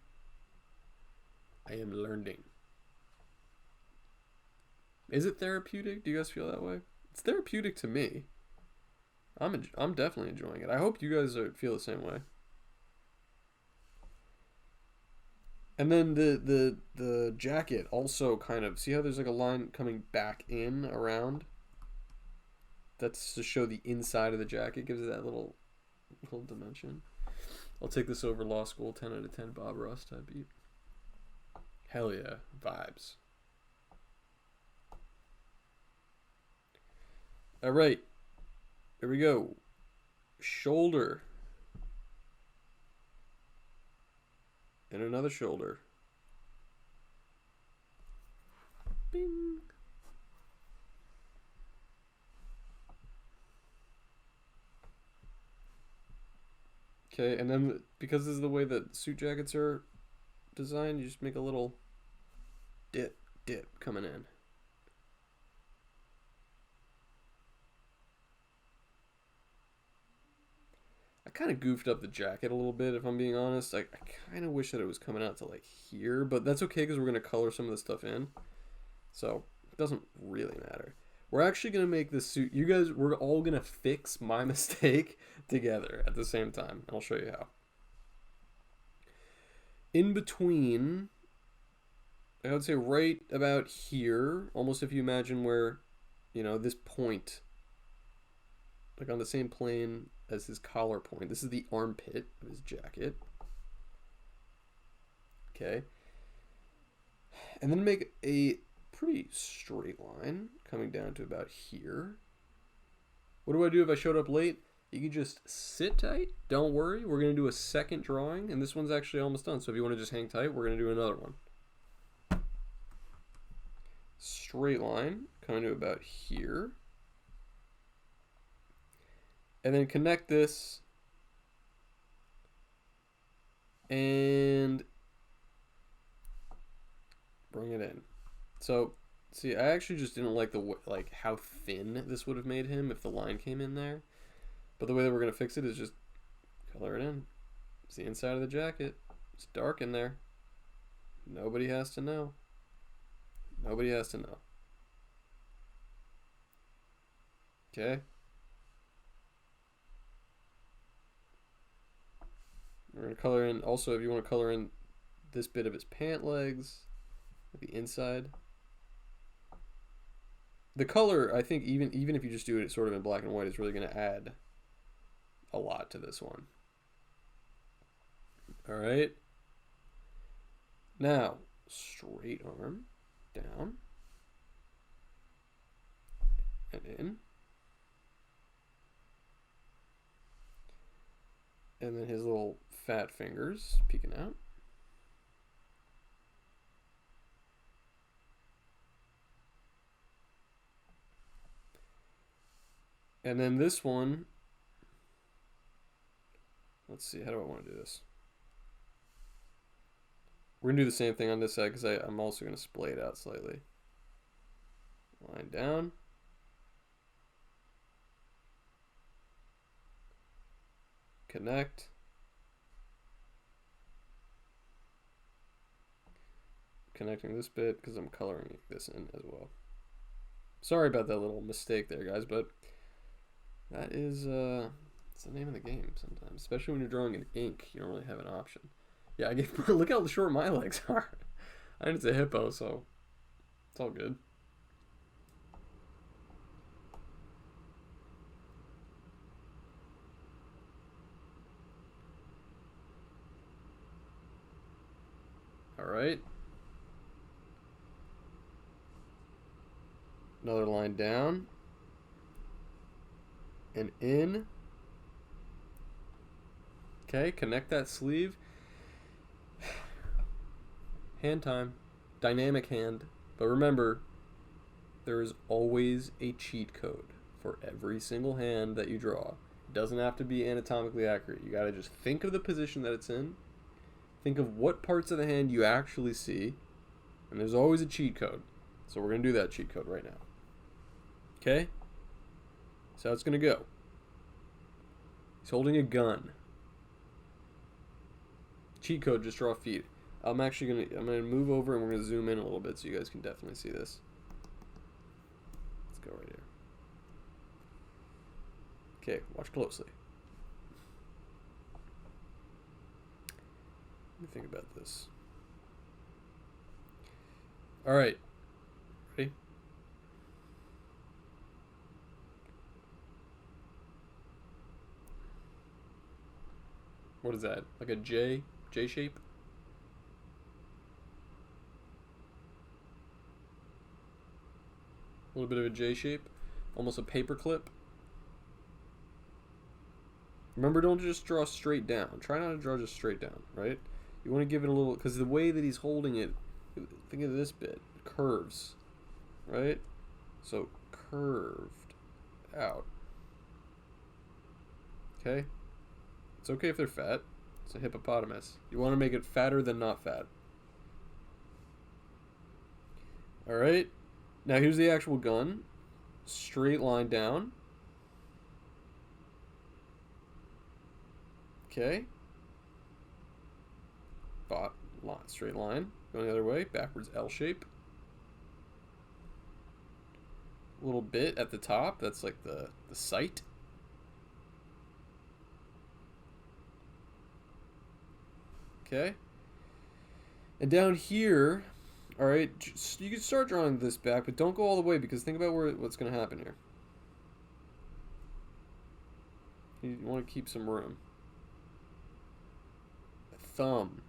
[SPEAKER 1] I am learning. Is it therapeutic? Do you guys feel that way? It's therapeutic to me. I'm definitely enjoying it. I hope you guys feel the same way. And then the jacket also kind of, see how there's like a line coming back in around? That's to show the inside of the jacket, gives it that little dimension. I'll take this over law school, 10 out of 10 Bob Ross type beat. Hell yeah, vibes. All right, here we go. Shoulder. And another shoulder. Bing. Okay, and then because this is the way that suit jackets are designed, you just make a little dip coming in. I kind of goofed up the jacket a little bit, if I'm being honest. I kind of wish that it was coming out to like here, but that's okay because we're going to color some of the stuff in. So it doesn't really matter. We're actually going to make this suit. You guys, we're all going to fix my mistake together at the same time. I'll show you how. In between, I would say right about here, almost if you imagine where, you know, this point, like on the same plane as his collar point. This is the armpit of his jacket. Okay. And then make a pretty straight line coming down to about here. What do I do if I showed up late? You can just sit tight. Don't worry. We're going to do a second drawing, and this one's actually almost done. So if you want to just hang tight, we're going to do another one. Straight line coming to about here. And then connect this and bring it in. So, see, I actually just didn't like how thin this would have made him if the line came in there. But the way that we're going to fix it is just color it in. It's the inside of the jacket. It's dark in there. Nobody has to know. Nobody has to know. Okay. We're going to color in, also if you want to color in this bit of his pant legs, the inside. The color, I think even if you just do it sort of in black and white, is really going to add a lot to this one. All right. Now, straight arm, down, and in. And then his little fat fingers peeking out. And then this one, let's see, how do I want to do this? We're going to do the same thing on this side because I'm also going to splay it out slightly. Line down. Connect. Connecting this bit because I'm coloring this in as well. Sorry about that little mistake there, guys, but that is it's the name of the game sometimes, especially when you're drawing in ink. You don't really have an option. Yeah, look how short my legs are. I mean, it's a hippo, so it's all good. All right. Another line down. And in. Okay, connect that sleeve. Hand time. Dynamic hand. But remember, there is always a cheat code for every single hand that you draw. It doesn't have to be anatomically accurate. You gotta just think of the position that it's in. Think of what parts of the hand you actually see. And there's always a cheat code. So we're gonna do that cheat code right now. Okay? So how it's gonna go. He's holding a gun. Cheat code, just draw feet. I'm gonna move over and we're gonna zoom in a little bit so you guys can definitely see this. Let's go right here. Okay, watch closely. Let me think about this. All right, ready? What is that? Like a J shape? A little bit of a J shape, almost a paper clip. Remember, don't just draw straight down. Try not to draw just straight down, right? You want to give it a little, because the way that he's holding it, think of this bit, curves, right? So curved out. Okay? It's okay if they're fat. It's a hippopotamus. You want to make it fatter than not fat. All right? Now here's the actual gun. Straight line down. Okay. Straight line. Going the other way. Backwards L shape. A little bit at the top. That's like the sight. Okay. And down here, all right, you can start drawing this back, but don't go all the way because think about what's going to happen here. You want to keep some room. The thumb,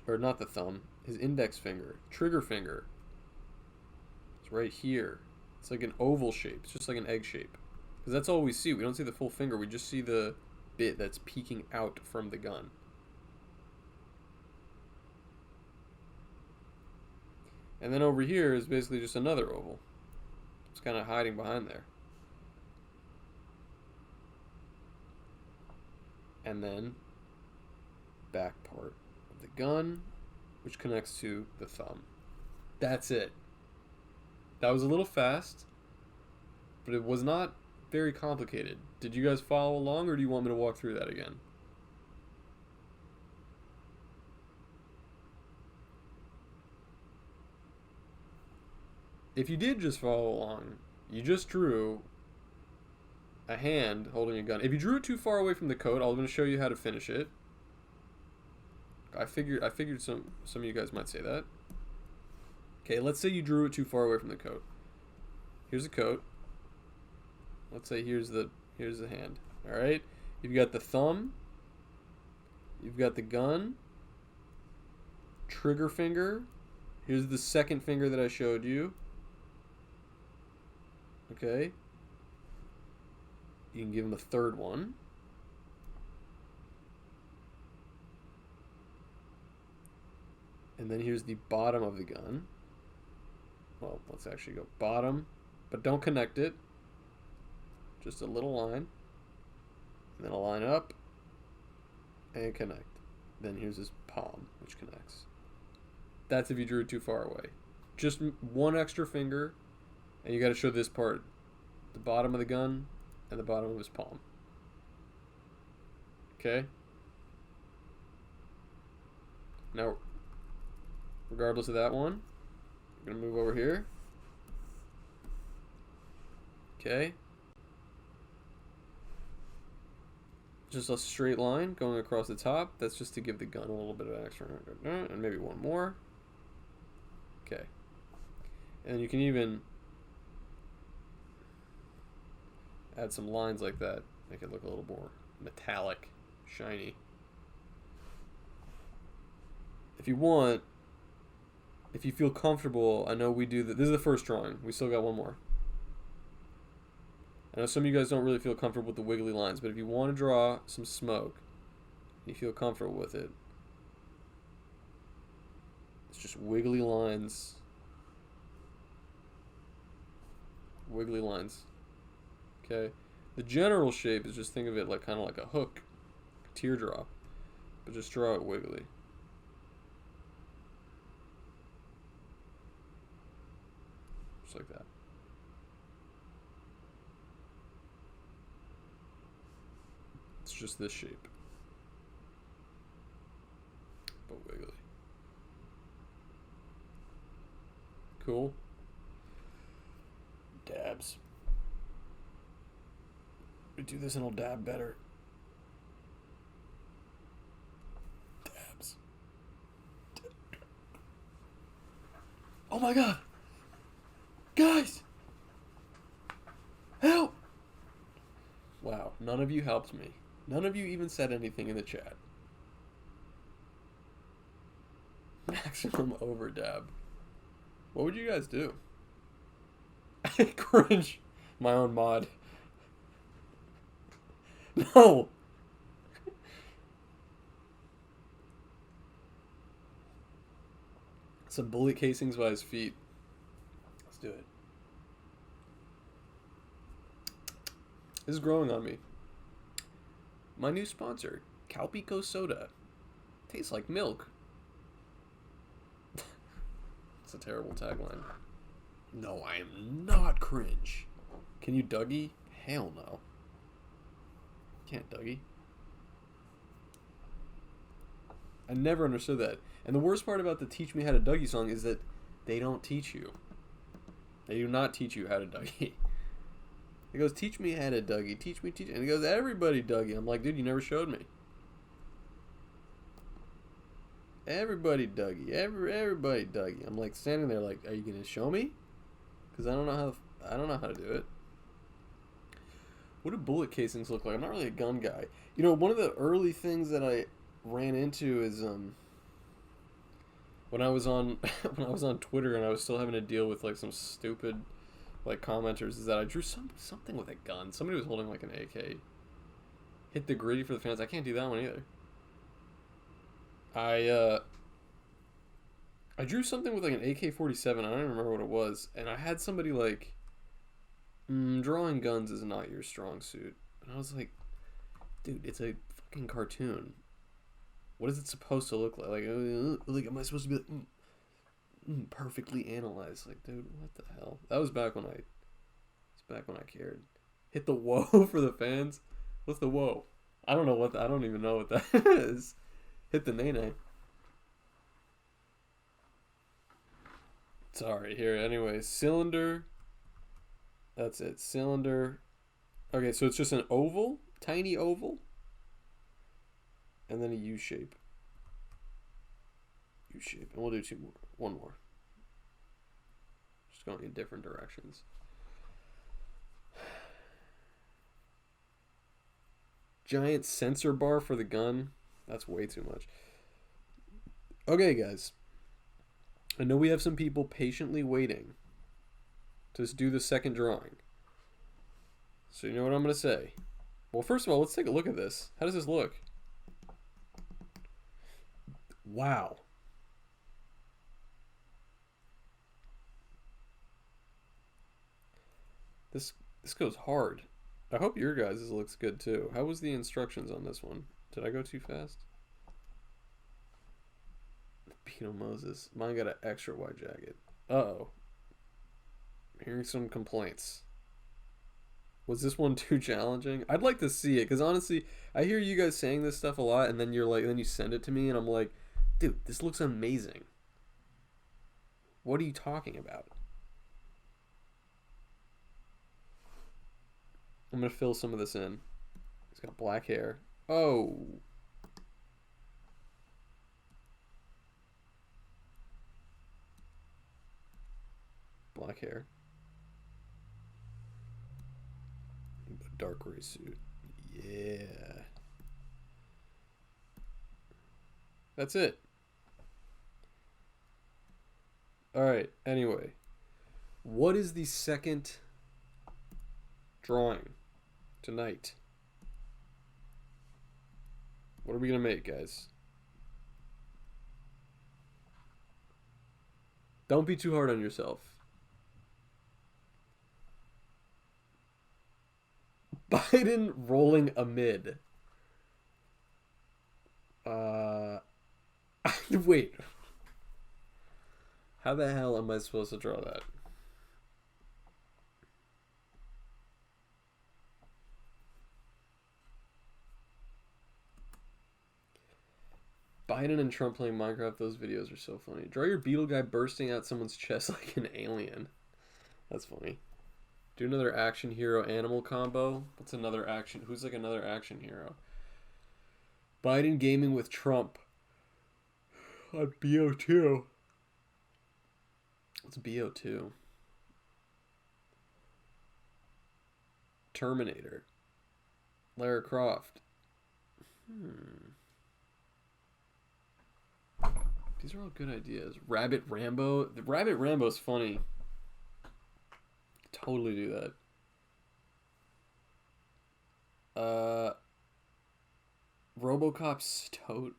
[SPEAKER 1] or not the thumb, his index finger, trigger finger. It's right here. It's like an oval shape. It's just like an egg shape. Because that's all we see. We don't see the full finger. We just see the bit that's peeking out from the gun. And then over here is basically just another oval. It's kind of hiding behind there. And then back part of the gun, which connects to the thumb. That's it. That was a little fast, but it was not very complicated. Did you guys follow along, or do you want me to walk through that again? If you did just follow along, you just drew a hand holding a gun. If you drew it too far away from the coat, I'm going to show you how to finish it. I figured some of you guys might say that. Okay, let's say you drew it too far away from the coat. Here's the coat. Let's say here's the hand. All right. You've got the thumb. You've got the gun. Trigger finger. Here's the second finger that I showed you. Okay. You can give him a third one. And then here's the bottom of the gun. Well, let's actually go bottom, but don't connect it. Just a little line. And then a line up and connect. Then here's his palm, which connects. That's if you drew it too far away. Just one extra finger, and you got to show this part. The bottom of the gun and the bottom of his palm. Okay? Now, regardless of that one, we're going to move over here. Okay? Just a straight line going across the top. That's just to give the gun a little bit of extra. And maybe one more. Okay. And you can even add some lines like that. Make it look a little more metallic, shiny. If you want, if you feel comfortable, I know we do this is the first drawing. We still got one more. I know some of you guys don't really feel comfortable with the wiggly lines, but if you want to draw some smoke, and you feel comfortable with it, it's just wiggly lines. Wiggly lines. Okay? The general shape is just think of it like kind of like a hook, a teardrop, but just draw it wiggly. Just like that. It's just this shape, but wiggly. Cool. Dabs. We do this and I'll dab better. Dabs. Oh my god! Guys! Help! Wow, none of you helped me. None of you even said anything in the chat. Maximum over dab. What would you guys do? Cringe. My own mod. No! Some bullet casings by his feet. Let's do it. This is growing on me. My new sponsor, Calpico Soda. Tastes like milk. It's a terrible tagline. No, I am not cringe. Can you Dougie? Hell no. Can't Dougie. I never understood that. And the worst part about the Teach Me How to Dougie song is that they don't teach you. They do not teach you how to Dougie. He goes, teach me how to Dougie. Teach me, teach. And he goes, everybody Dougie. I'm like, dude, you never showed me. Everybody Dougie. Everybody Dougie. I'm like standing there like, are you going to show me? Because I don't know how to do it. What do bullet casings look like? I'm not really a gun guy. You know, one of the early things that I ran into is when I was on Twitter and I was still having to deal with like some stupid like commenters, is that I drew something with a gun. Somebody was holding like an AK. Hit the gritty for the fans. I can't do that one either. I drew something with like an AK-47. I don't even remember what it was, and I had somebody like, drawing guns is not your strong suit. And I was like, dude, it's a fucking cartoon. What is it supposed to look like? Like am I supposed to be like, perfectly analyzed? Like, dude, what the hell? That was back when I cared. Hit the whoa for the fans. What's the whoa? I don't even know what that is. Hit the nay. Sorry, here. Anyway, cylinder. That's it. Cylinder. Okay, so it's just an oval, tiny oval, and then a U shape. U shape, and we'll do two more. One more. Just going in different directions. giant sensor bar for the gun. That's way too much. Okay, guys. I know we have some people patiently waiting to do the second drawing. So you know what I'm going to say. Well, first of all, let's take a look at this. How does this look? Wow. This goes hard. I hope your guys' looks good too. How was the instructions on this one? Did I go too fast? Beetle Moses. Mine got an extra wide jacket. Uh-oh. I'm hearing some complaints. Was this one too challenging? I'd like to see it, because honestly, I hear you guys saying this stuff a lot, and then you're like, then you send it to me, and I'm like, dude, this looks amazing. What are you talking about? I'm gonna fill some of this in. He's got black hair. Oh. Black hair. Dark gray suit. Yeah. That's it. Alright, anyway. What is the second drawing tonight? What are we going to make, guys? Don't be too hard on yourself. Biden rolling amid. Wait. How the hell am I supposed to draw that? Biden and Trump playing Minecraft, those videos are so funny. Draw your Beetle guy bursting out someone's chest like an alien. That's funny. Do another action hero animal combo. What's another action? Who's like another action hero? Biden gaming with Trump on BO2. What's BO2? Terminator. Lara Croft. These are all good ideas. Rabbit Rambo. The Rabbit Rambo's funny. Totally do that. RoboCop Stoat.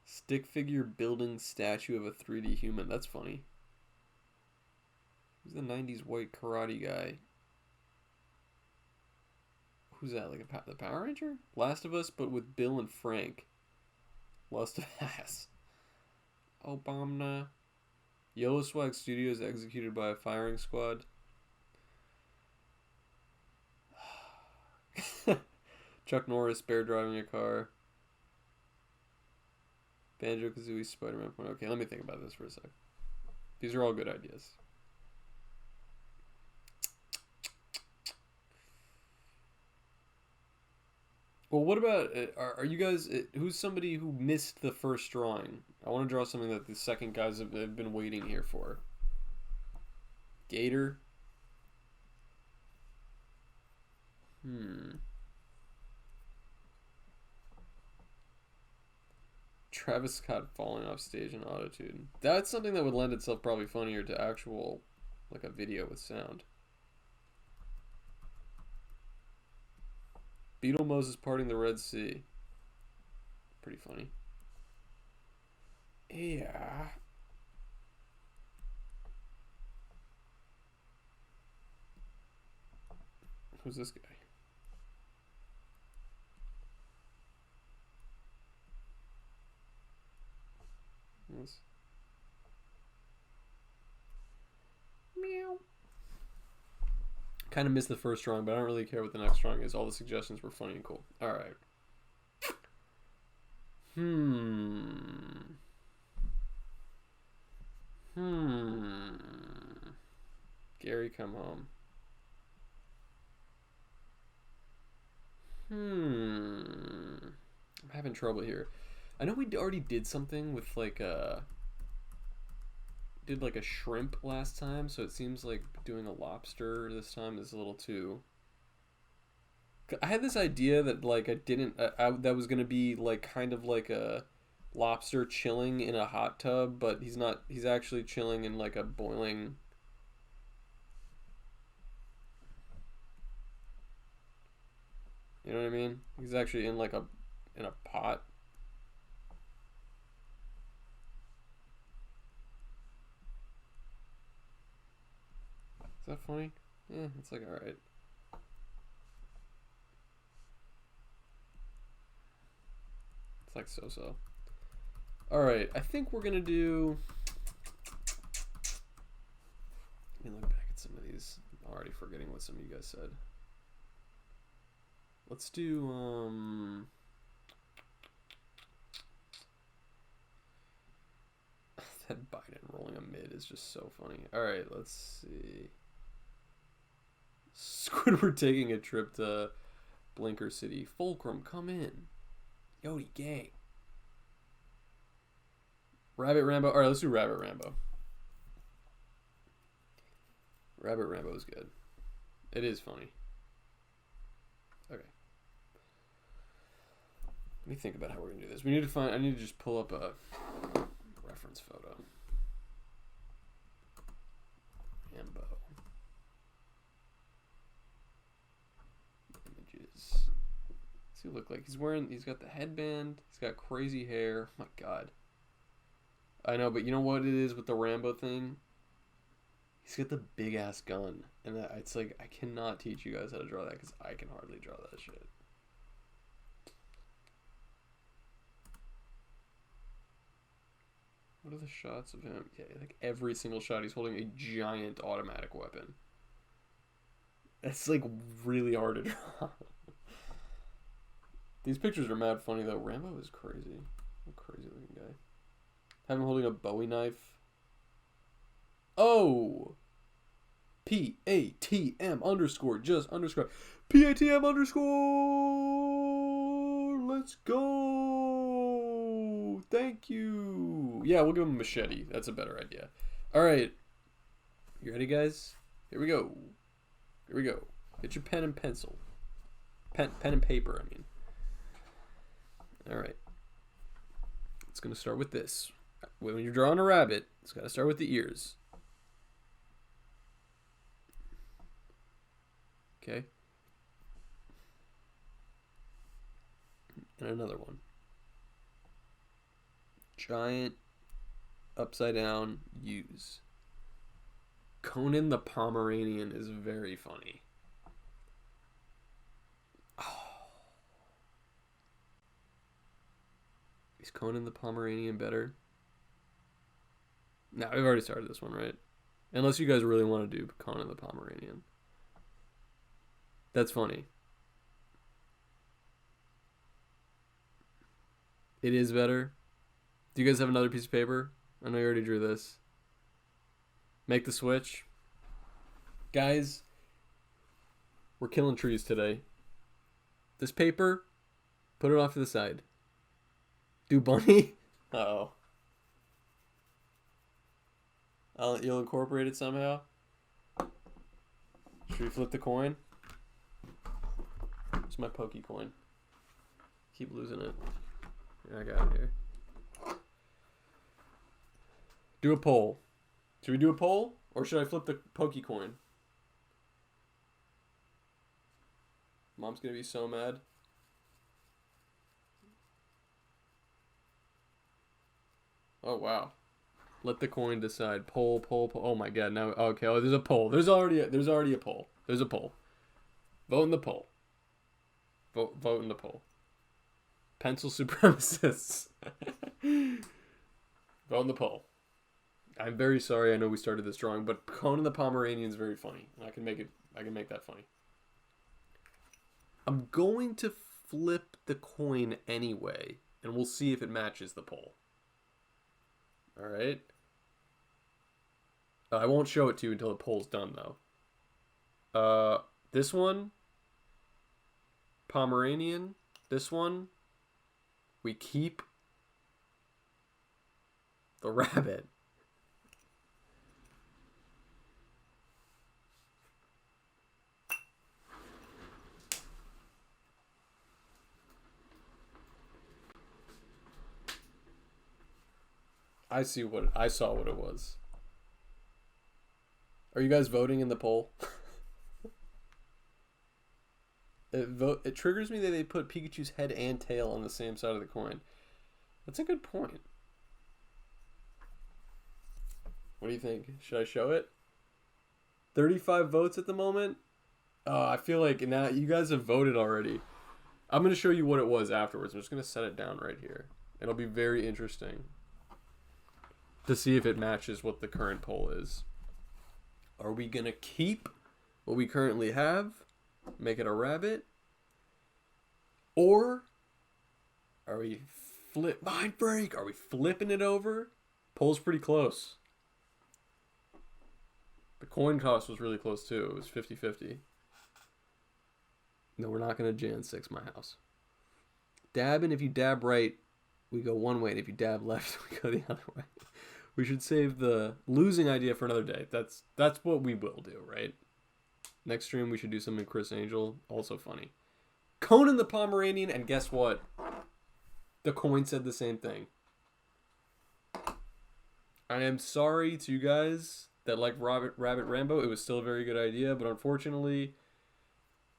[SPEAKER 1] Stick figure building statue of a 3D human. That's funny. Who's the 90s white karate guy? Who's that? Like the Power Ranger? Last of Us, but with Bill and Frank. Lust of Ass. Obama. Yellow Swag Studios executed by a firing squad. Chuck Norris bear driving a car. Banjo-Kazooie Spider-Man. Okay, let me think about this for a sec. These are all good ideas. Well, what about, are you guys, who's somebody who missed the first drawing? I want to draw something that the second guys have been waiting here for. Gator. Travis Scott falling off stage in autotune. That's something that would lend itself probably funnier to actual, like a video with sound. Beetle Moses parting the Red Sea. Pretty funny. Yeah. Who's this guy? Yes. Meow. Kind of missed the first drawing, but I don't really care what the next drawing is. All the suggestions were funny and cool. All right. Gary, come home. I'm having trouble here. I know we already did something with like did like a shrimp last time, so it seems like doing a lobster this time is a little too I had this idea that like I didn't that was gonna be like kind of like a lobster chilling in a hot tub, but he's not. He's actually chilling in like a boiling. You know what I mean? He's actually in like a pot. Is that funny? Yeah, it's like alright. It's like so. Alright, I think we're gonna do. Let me look back at some of these. I'm already forgetting what some of you guys said. Let's do that Biden rolling a mid is just so funny. Alright, let's see. Squidward taking a trip to Blinker City. Fulcrum, come in. Yodi gang. Rabbit Rambo. Alright, let's do Rabbit Rambo. Rabbit Rambo is good. It is funny. Okay. Let me think about how we're gonna do this. We need to find. I need to just pull up a reference photo. Rambo. Images. What's he look like? He's wearing. He's got the headband. He's got crazy hair. Oh my God. I know, but you know what it is with the Rambo thing? He's got the big ass gun, and it's like I cannot teach you guys how to draw that because I can hardly draw that shit. What are the shots of him? Yeah, like every single shot, he's holding a giant automatic weapon. That's like really hard to draw. These pictures are mad funny though. Rambo is crazy. A crazy looking guy. Have him holding a Bowie knife. Oh! PATM underscore just underscore PATM underscore. Let's go. Thank you. Yeah, we'll give him a machete. That's a better idea. All right. You ready, guys? Here we go. Here we go. Get your pen and pencil. Pen and paper, I mean. All right. It's going to start with this. When you're drawing a rabbit, it's got to start with the ears. Okay. And another one. Giant upside down U's. Conan the Pomeranian is very funny. Oh. Is Conan the Pomeranian better? No, we've already started this one, right? Unless you guys really want to do Conan the Pomeranian. That's funny. It is better. Do you guys have another piece of paper? I know you already drew this. Make the switch. Guys, we're killing trees today. This paper, put it off to the side. Do bunny? Uh-oh. You'll incorporate it somehow? Should we flip the coin? It's my pokey coin. Keep losing it. Yeah, I got it here. Do a poll. Should we do a poll? Or should I flip the pokey coin? Mom's gonna be so mad. Oh, wow. Let the coin decide. Poll. Oh my God. Now, okay. Oh, there's a poll. There's already a poll. There's a poll. Vote in the poll. Vote in the poll. Pencil supremacists. Vote in the poll. I'm very sorry. I know we started this drawing, but Conan the Pomeranian is very funny. I can make that funny. I'm going to flip the coin anyway, and we'll see if it matches the poll. All right. I won't show it to you until the poll's done, though. This one. Pomeranian. This one. We keep the rabbit. I saw what it was. Are you guys voting in the poll? It triggers me that they put Pikachu's head and tail on the same side of the coin. That's a good point. What do you think? Should I show it? 35 votes at the moment? Oh, I feel like now you guys have voted already. I'm going to show you what it was afterwards. I'm just going to set it down right here. It'll be very interesting to see if it matches what the current poll is. Are we going to keep what we currently have? Make it a rabbit? Or are we mind break? Are we flipping it over? Poll's pretty close. The coin toss was really close too. It was 50-50. No, we're not going to Jan 6 my house. Dab, and if you dab right, we go one way, and if you dab left, we go the other way. We should save the losing idea for another day. That's what we will do, right? Next stream, we should do something Chris Angel. Also funny. Conan the Pomeranian, and guess what? The coin said the same thing. I am sorry to you guys that like Rabbit Rambo. It was still a very good idea, but unfortunately,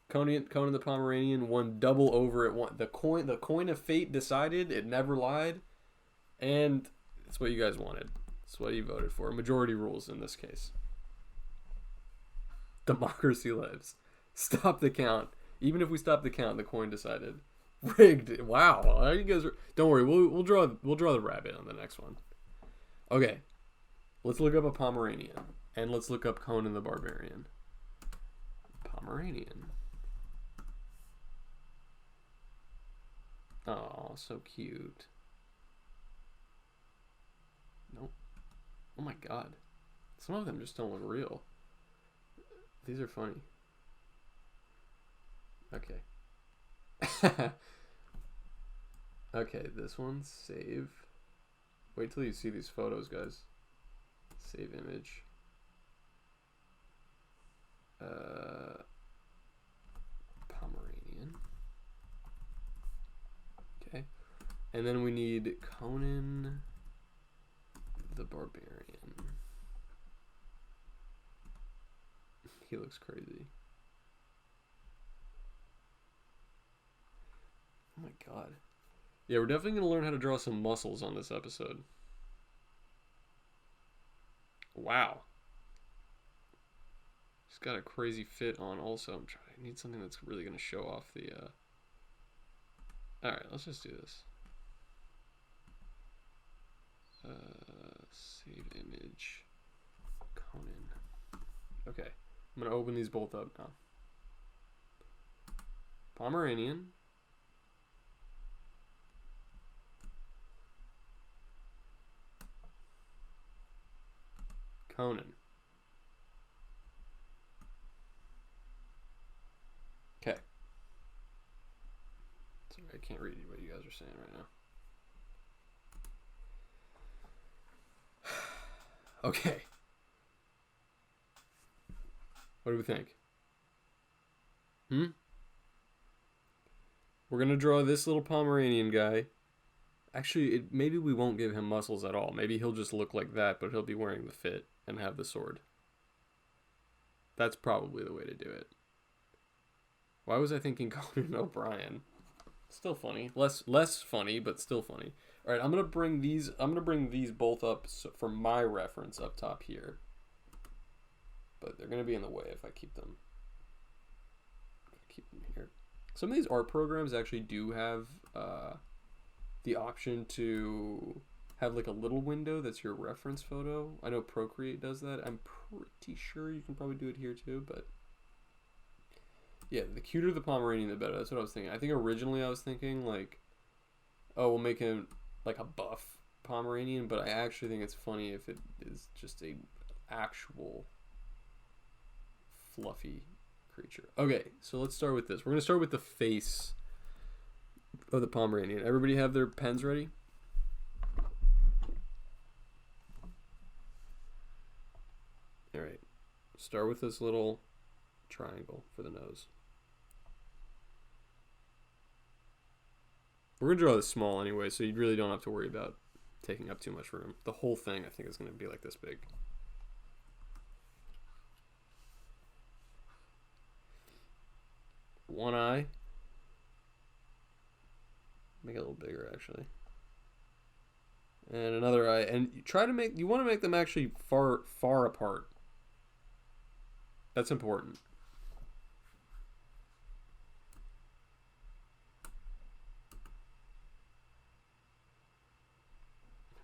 [SPEAKER 1] Conan the Pomeranian won double over it. The coin of fate decided. It never lied, and it's what you guys wanted. It's what you voted for. Majority rules in this case. Democracy lives. Stop the count. Even if we stop the count, the coin decided. Rigged. Wow. You guys are, don't worry. We'll draw the rabbit on the next one. Okay. Let's look up a Pomeranian, and let's look up Conan the Barbarian. Pomeranian. Oh, so cute. Nope. Oh my god. Some of them just don't look real. These are funny. Okay. Okay, this one, save. Wait till you see these photos, guys. Save image. Pomeranian. Okay. And then we need Conan the Barbarian. He looks crazy. Oh my god. Yeah, we're definitely going to learn how to draw some muscles on this episode. Wow. He's got a crazy fit on also. I need something that's really going to show off the... Alright, let's just do this. Save image. Conan. Okay. I'm going to open these both up now. Pomeranian. Conan. Okay. Sorry, I can't read what you guys are saying right now. Okay. What do we think? We're going to draw this little Pomeranian guy. Actually, maybe we won't give him muscles at all. Maybe he'll just look like that, but he'll be wearing the fit and have the sword. That's probably the way to do it. Why was I thinking Conan O'Brien? Still funny. Less funny, but still funny. All right, I'm gonna bring these both up for my reference up top here. But they're gonna be in the way if I keep them. Here. Some of these art programs actually do have the option to have like a little window that's your reference photo. I know Procreate does that. I'm pretty sure you can probably do it here too, but yeah, the cuter the Pomeranian, the better. That's what I was thinking. I think originally I was thinking like, oh, we'll make him like a buff Pomeranian, but I actually think it's funny if it is just a actual fluffy creature. Okay, so let's start with this. We're going to start with the face of the Pomeranian. Everybody have their pens ready? All right. Start with this little triangle for the nose. We're going to draw this small anyway, so you really don't have to worry about taking up too much room. The whole thing, I think, is going to be like this big. One eye. Make it a little bigger, actually. And another eye. And you want to make them actually far apart. That's important.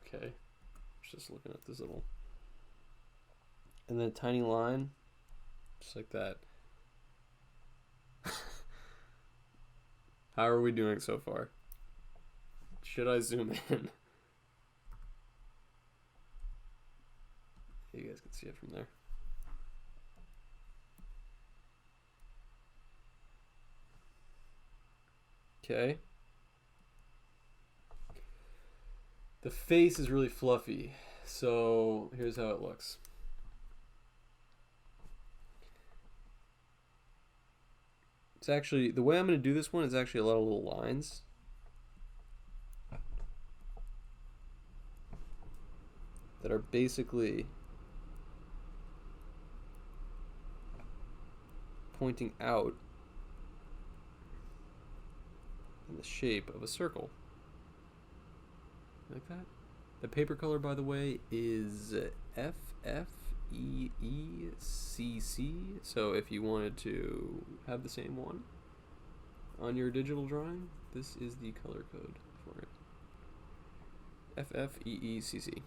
[SPEAKER 1] Okay. Just looking at this little. And then a tiny line. Just like that. How are we doing so far? Should I zoom in? You guys can see it from there. Okay. The face is really fluffy. So here's how it looks. It's actually, the way I'm going to do this one is actually a lot of little lines. That are basically pointing out in the shape of a circle. Like that. The paper color, by the way, is FFEECC. So if you wanted to have the same one on your digital drawing, this is the color code for it. FFEECC.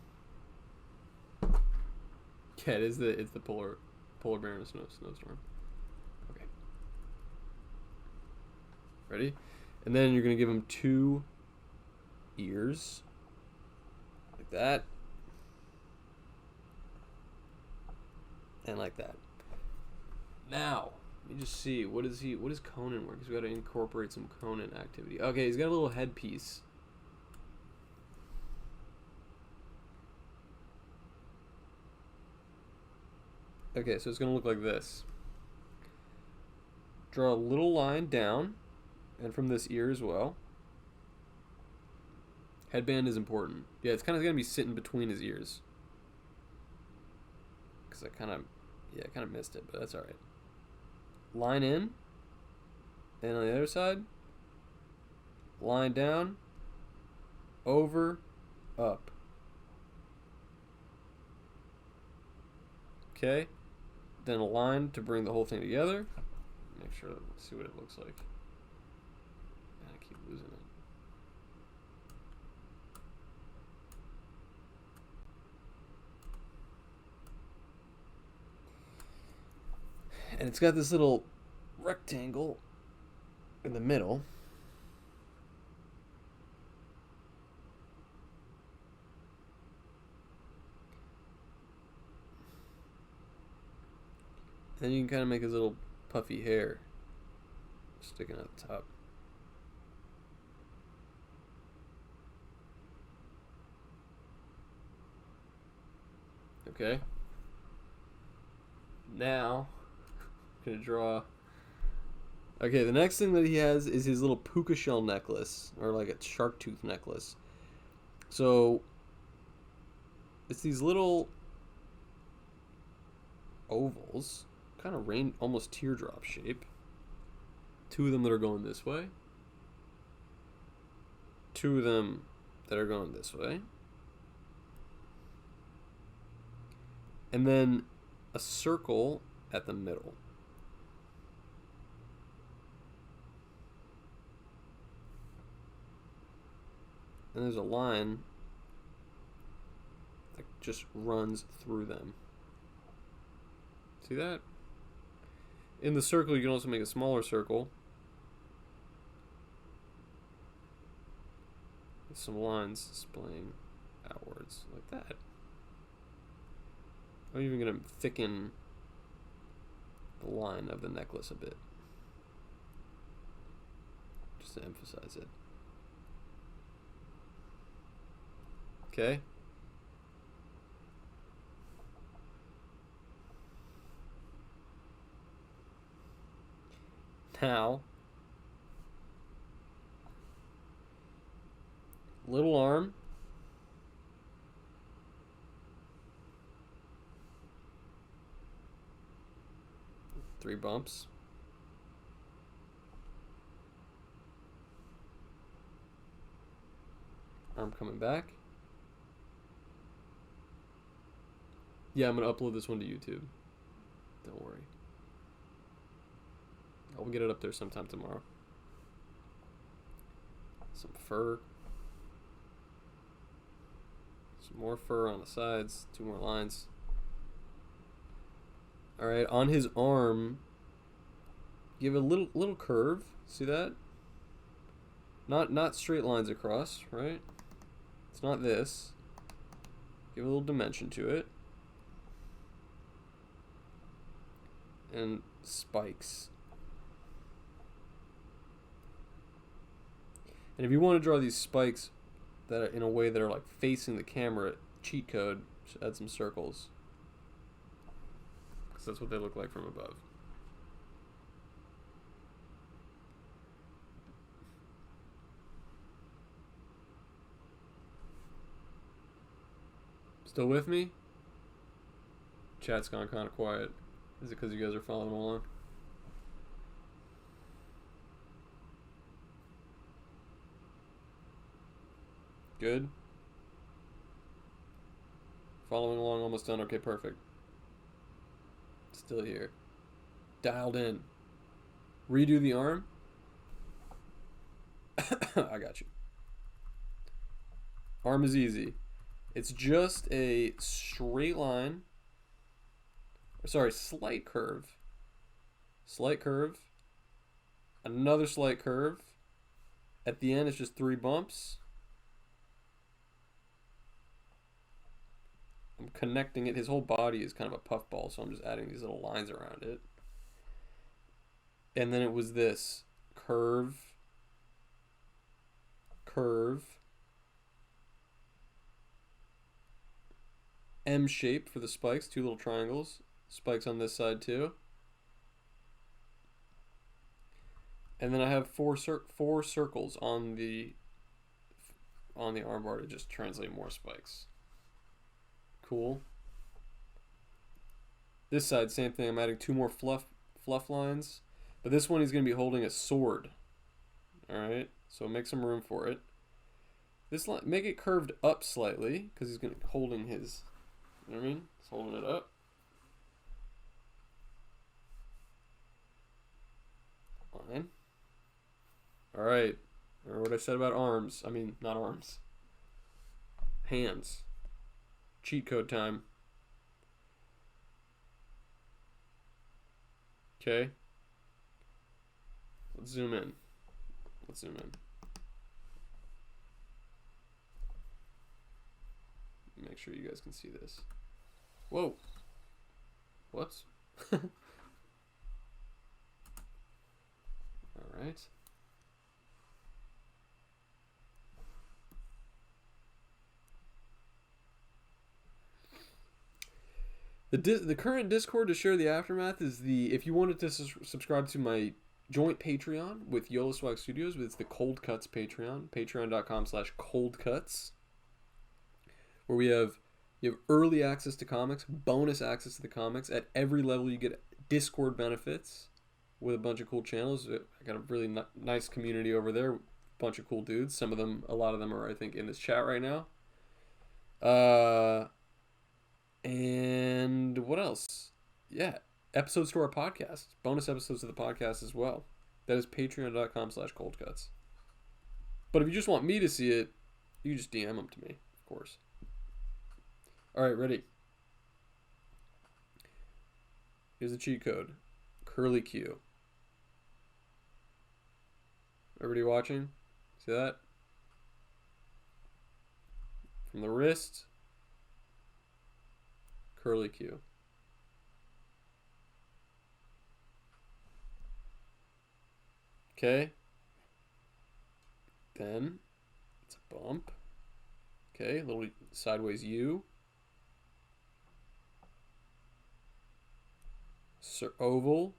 [SPEAKER 1] Yeah, it's the polar bear in a snowstorm. Okay. Ready? And then you're gonna give him 2 ears. Like that. And like that. Now, let me just see. What does Conan work? Because we gotta incorporate some Conan activity. Okay, he's got a little headpiece. Okay, so it's going to look like this. Draw a little line down, and from this ear as well. Headband is important. Yeah, it's kind of going to be sitting between his ears. Because I kind of missed it, but that's alright. Line in, and on the other side, line down, over, up. Okay. Then a line to bring the whole thing together. Make sure, let's see what it looks like. And I keep losing it. And it's got this little rectangle in the middle. Then you can kind of make his little puffy hair sticking out the top. Okay. Now, I'm gonna draw. Okay, the next thing that he has is his little puka shell necklace, or like a shark tooth necklace. So, it's these little ovals, kind of almost teardrop shape. 2 of them that are going this way. 2 of them that are going this way. And then a circle at the middle. And there's a line that just runs through them. See that? In the circle, you can also make a smaller circle with some lines splaying outwards, like that. I'm even going to thicken the line of the necklace a bit, just to emphasize it. Okay. Now, little arm, 3 bumps. Arm coming back. Yeah, I'm going to upload this one to YouTube. Don't worry. I'll get it up there sometime tomorrow. Some fur. Some more fur on the sides. 2 more lines. Alright, on his arm, give a little curve. See that? Not straight lines across, right? It's not this. Give a little dimension to it. And spikes. And if you want to draw these spikes that are in a way that are like facing the camera, cheat code, just add some circles. Because that's what they look like from above. Still with me? Chat's gone kind of quiet. Is it because you guys are following along? Good. Following along, almost done. Okay, perfect. Still here. Dialed in. Redo the arm. I got you. Arm is easy. It's just a straight line. Sorry, slight curve. Slight curve. Another slight curve. At the end, it's just 3 bumps. I'm connecting it. His whole body is kind of a puffball, so I'm just adding these little lines around it. And then it was this curve, curve, M shape for the spikes, 2 little triangles, spikes on this side too. And then I have four circles on the armbar to just translate more spikes. Cool. This side, same thing. I'm adding 2 more fluff lines. But this one he's going to be holding a sword. Alright, so make some room for it. This line, make it curved up slightly, because he's going to be holding his, you know what I mean? He's holding it up. Line. Alright, remember what I said about arms. I mean, not arms. Hands. Cheat code time. Okay. Let's zoom in. Let's zoom in. Make sure you guys can see this. Whoa. Whoops. All right. The current Discord to share the aftermath is if you wanted to subscribe to my joint Patreon with YOLO Swag Studios, it's the Cold Cuts Patreon, patreon.com/coldcuts, where you have early access to comics, bonus access to the comics. At every level you get Discord benefits with a bunch of cool channels. I got a really nice community over there, bunch of cool dudes. A lot of them are, I think, in this chat right now. And what else? Yeah, episodes to our podcast, bonus episodes to the podcast as well. That is patreon.com/coldcuts. But if you just want me to see it, you can just DM them to me, of course. All right, ready? Here's the cheat code. Curly Q. Everybody watching? See that? From the wrist, curly Q. Okay. Then it's a bump. Okay, a little sideways U. Oval.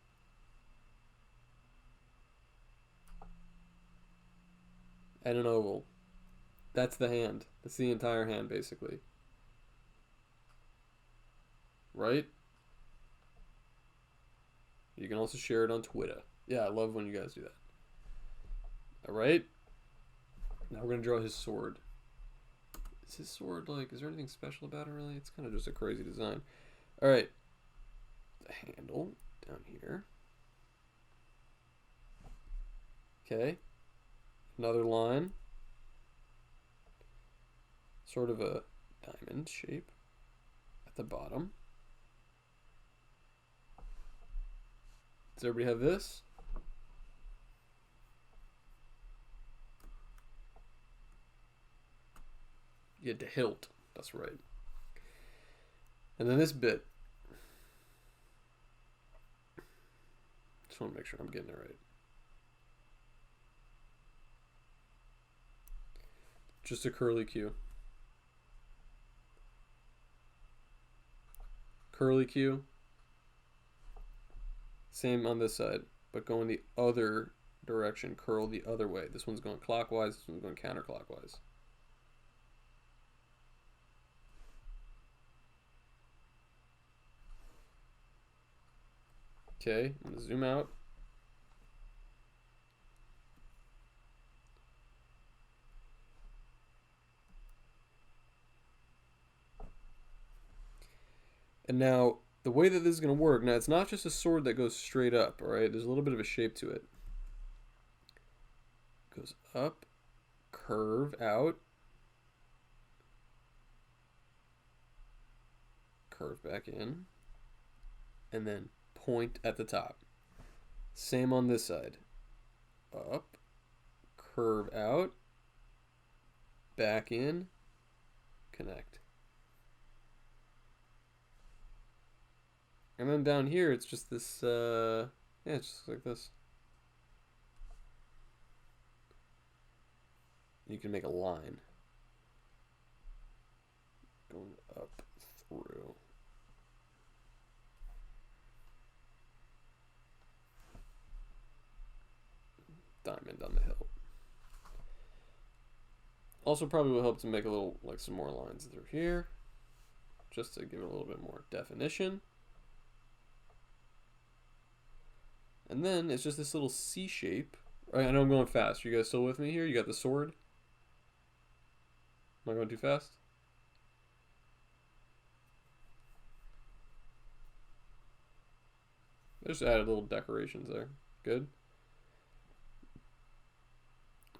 [SPEAKER 1] And an oval. That's the hand. That's the entire hand, basically. Right? You can also share it on Twitter. Yeah, I love when you guys do that. All right. Now we're gonna draw his sword. Is his sword like? Is there anything special about it? Really, it's kind of just a crazy design. All right. The handle down here. Okay. Another line. Sort of a diamond shape at the bottom. Does everybody have this? You had the hilt. That's right. And then this bit. Just want to make sure I'm getting it right. Just a curly Q. Curly Q. Same on this side, but going the other direction. Curl the other way. This one's going clockwise. This one's going counterclockwise. Okay, I'm going to zoom out. And now, the way that this is going to work, now it's not just a sword that goes straight up, alright? There's a little bit of a shape to it. Goes up, curve out, curve back in, and then point at the top. Same on this side. Up, curve out, back in, connect. And then down here, it's just this, yeah, it's just like this. You can make a line going up through. Diamond on the hilt. Also probably will help to make a little, like some more lines through here, just to give it a little bit more definition. And then it's just this little C shape. Right, I know I'm going fast. You guys still with me here? You got the sword? Am I going too fast? I just added little decorations there. Good.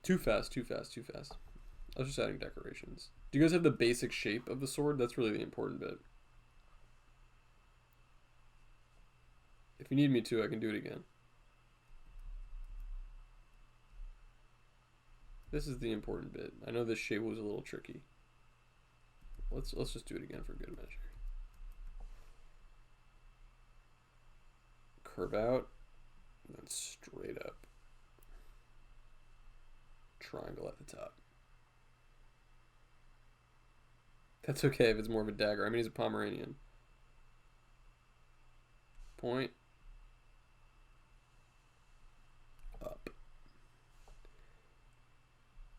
[SPEAKER 1] Too fast, too fast, too fast. I was just adding decorations. Do you guys have the basic shape of the sword? That's really the important bit. If you need me to, I can do it again. This is the important bit. I know this shape was a little tricky. Let's just do it again for good measure. Curve out, and then straight up. Triangle at the top. That's okay if it's more of a dagger. I mean, he's a Pomeranian. Point. Up.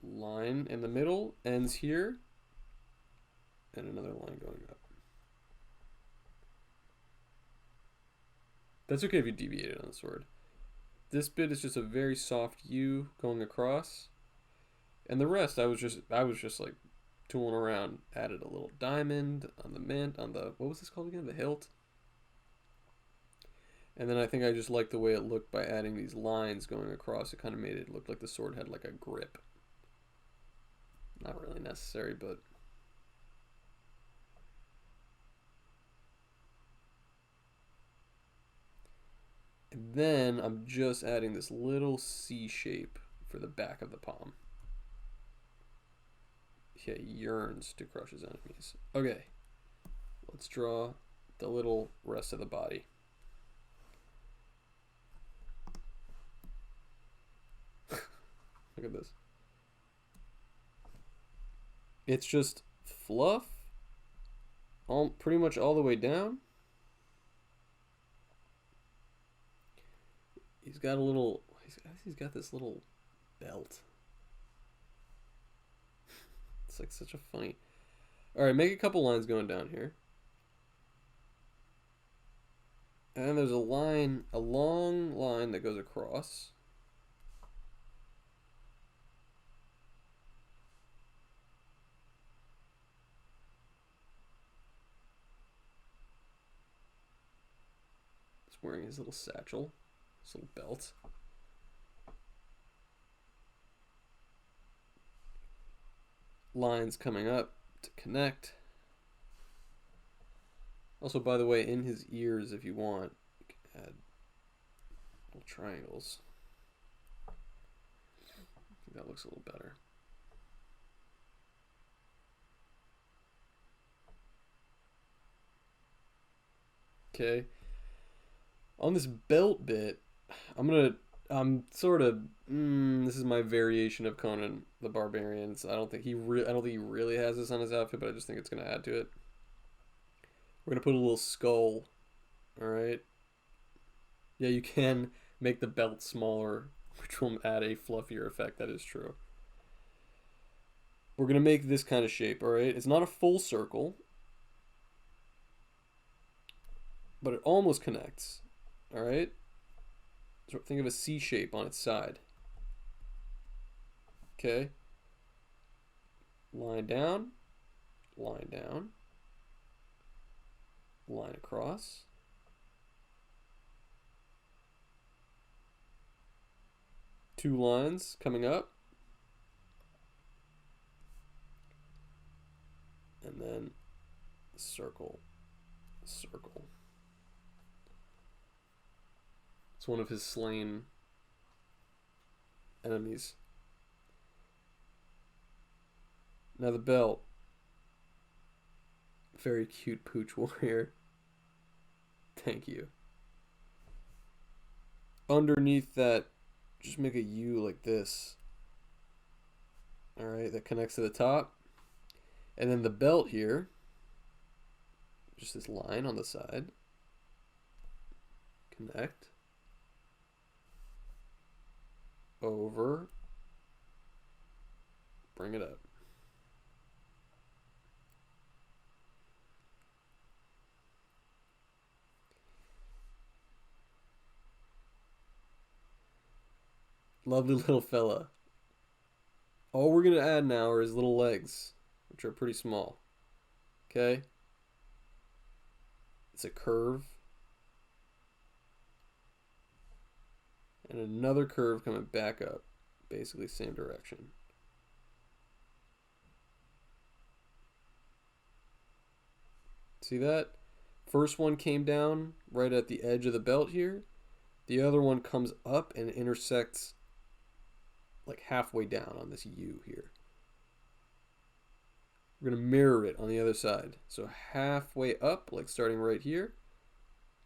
[SPEAKER 1] Line in the middle ends here. And another line going up. That's okay if you deviate it on the sword. This bit is just a very soft U going across. And the rest, I was just like tooling around. Added a little diamond on the mint, on the, what was this called again? The hilt. And then I think I just liked the way it looked by adding these lines going across. It kind of made it look like the sword had like a grip. Not really necessary, but... And then I'm just adding this little C shape for the back of the palm. He yearns to crush his enemies. Okay, let's draw the little rest of the body. Look at this. It's just fluff, pretty much all the way down. He's got a little, he's got this little belt. It's like such a funny. All right, make a couple lines going down here. And then there's a line, a long line that goes across. He's wearing his little satchel, his little belt. Lines coming up to connect. Also, by the way, in his ears, if you want, you can add little triangles. I think that looks a little better. Okay. On this belt bit, I'm sort of, this is my variation of Conan the Barbarian. I don't think he really has this on his outfit, but I just think it's gonna add to it. We're gonna put a little skull. All right. Yeah, you can make the belt smaller, which will add a fluffier effect. That is true. We're gonna make this kind of shape. All right. It's not a full circle, but it almost connects. All right. So think of a C shape on its side. Okay. Line down, line down, line across. Two lines coming up. And then circle, circle. It's one of his slain enemies. Now the belt. Very cute pooch warrior. Thank you. Underneath that, just make a U like this. Alright, that connects to the top. And then the belt here, just this line on the side. Connect. Over. Bring it up. Lovely little fella. All we're going to add now are his little legs, which are pretty small. Okay? It's a curve. And another curve coming back up. Basically same direction. See that? First one came down right at the edge of the belt here. The other one comes up and intersects like halfway down on this U here. We're going to mirror it on the other side. So halfway up, like starting right here.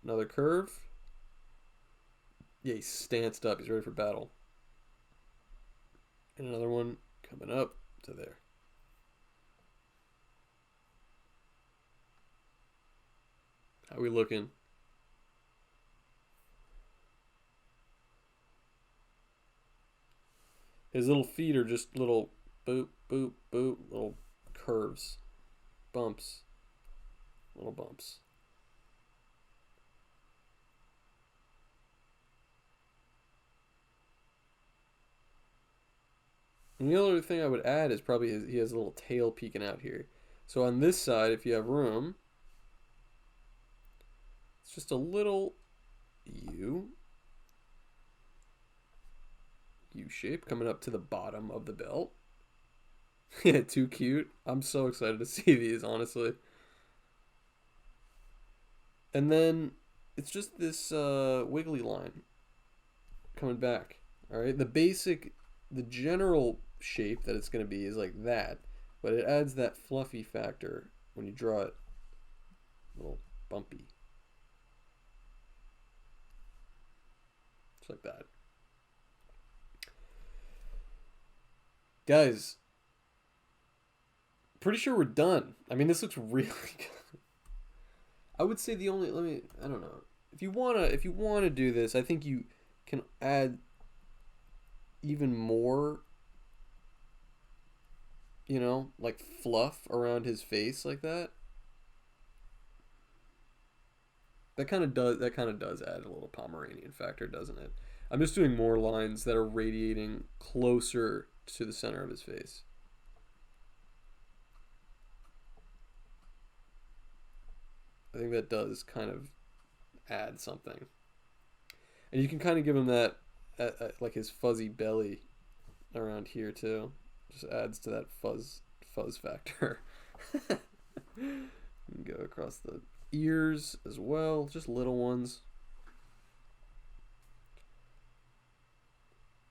[SPEAKER 1] Another curve. Yeah, he's stanced up. He's ready for battle. And another one coming up to there. How we looking? His little feet are just little boop, boop, boop, little curves, bumps, little bumps. And the other thing I would add is probably he has a little tail peeking out here. So on this side, if you have room, it's just a little U shape coming up to the bottom of the belt. Yeah, too cute. I'm so excited to see these, honestly. And then it's just this wiggly line coming back. All right, the general shape that it's going to be is like that, but it adds that fluffy factor when you draw it. A little bumpy. Just like that. Guys, pretty sure we're done. I mean, this looks really good. I would say the only, I don't know. If you wanna do this, I think you can add even more, like fluff around his face like that. That kind of does add a little Pomeranian factor, doesn't it? I'm just doing more lines that are radiating closer to the center of his face. I think that does kind of add something. And you can kind of give him that, like his fuzzy belly around here too. Just adds to that fuzz factor. Go across the ears as well, just little ones.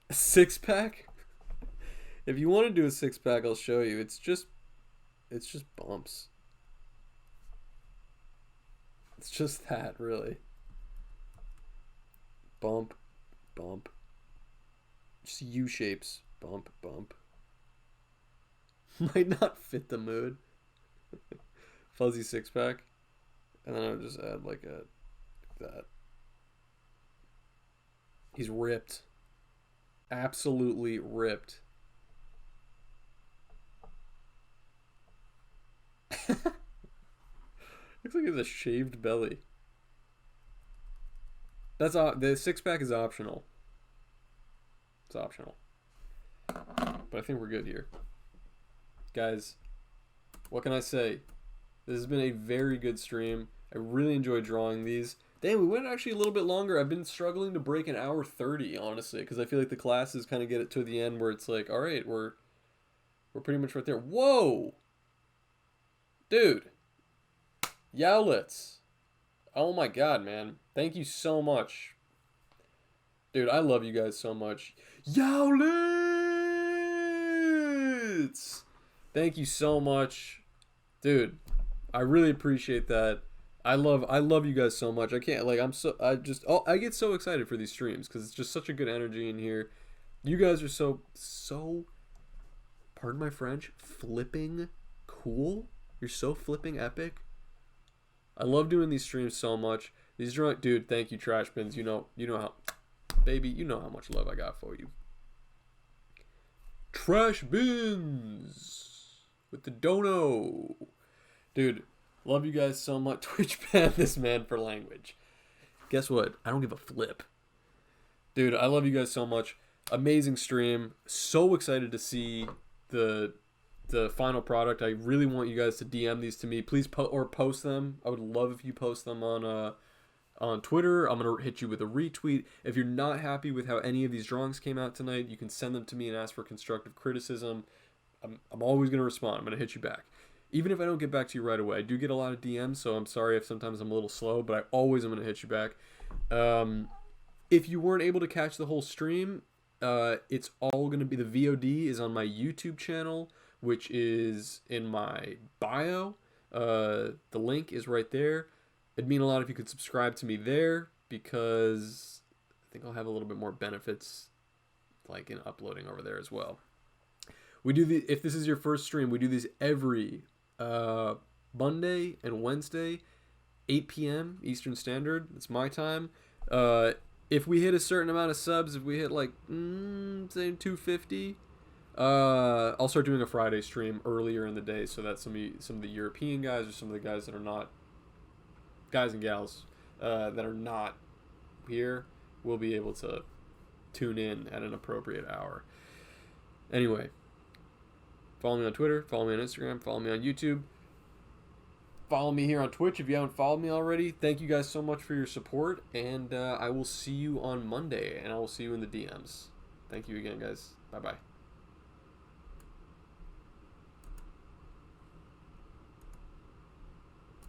[SPEAKER 1] A 6-pack? If you want to do a 6-pack, I'll show you. It's just bumps. It's just that, really. Bump, bump. Just U-shapes. Bump, bump. Might not fit the mood. Fuzzy 6-pack. And then I would just add like that. He's ripped. Absolutely ripped. Looks like he has a shaved belly. The 6-pack is optional. It's optional. But I think we're good here. Guys, what can I say? This has been a very good stream. I really enjoyed drawing these. Damn, we went actually a little bit longer. I've been struggling to break an hour 30, honestly, because I feel like the classes kind of get it to the end where it's like, all right, we're pretty much right there. Whoa! Dude. Yowlets. Oh my god, man. Thank you so much. Dude, I love you guys so much. Yowlets! Thank you so much. Dude, I really appreciate that. I love you guys so much. I can't, like, I get so excited for these streams because it's just such a good energy in here. You guys are so, pardon my French, flipping cool. You're so flipping epic. I love doing these streams so much. These drawing, dude, thank you, Trash Bins. You know how, baby, you know how much love I got for you. Trash Bins with the dono. Dude, love you guys so much. Twitch ban this man for language. Guess what? I don't give a flip. Dude, I love you guys so much. Amazing stream. So excited to see the final product. I really want you guys to DM these to me. Please post them. I would love if you post them on Twitter. I'm going to hit you with a retweet. If you're not happy with how any of these drawings came out tonight, you can send them to me and ask for constructive criticism. I'm always going to respond. I'm going to hit you back. Even if I don't get back to you right away. I do get a lot of DMs, so I'm sorry if sometimes I'm a little slow, but I always am going to hit you back. If you weren't able to catch the whole stream, it's all going to be, the VOD is on my YouTube channel, which is in my bio. The link is right there. It'd mean a lot if you could subscribe to me there, because I think I'll have a little bit more benefits, like in uploading over there as well. We do if this is your first stream, we do these every Monday and Wednesday, 8 p.m. Eastern Standard. It's my time. If we hit a certain amount of subs, if we hit like say 250, I'll start doing a Friday stream earlier in the day, so that some of the European guys or some of the guys that are not guys and gals that are not here will be able to tune in at an appropriate hour. Anyway, follow me on Twitter, follow me on Instagram, follow me on YouTube, follow me here on Twitch if you haven't followed me already. Thank you guys so much for your support, and I will see you on Monday, and I will see you in the DMs. Thank you again, guys. Bye-bye.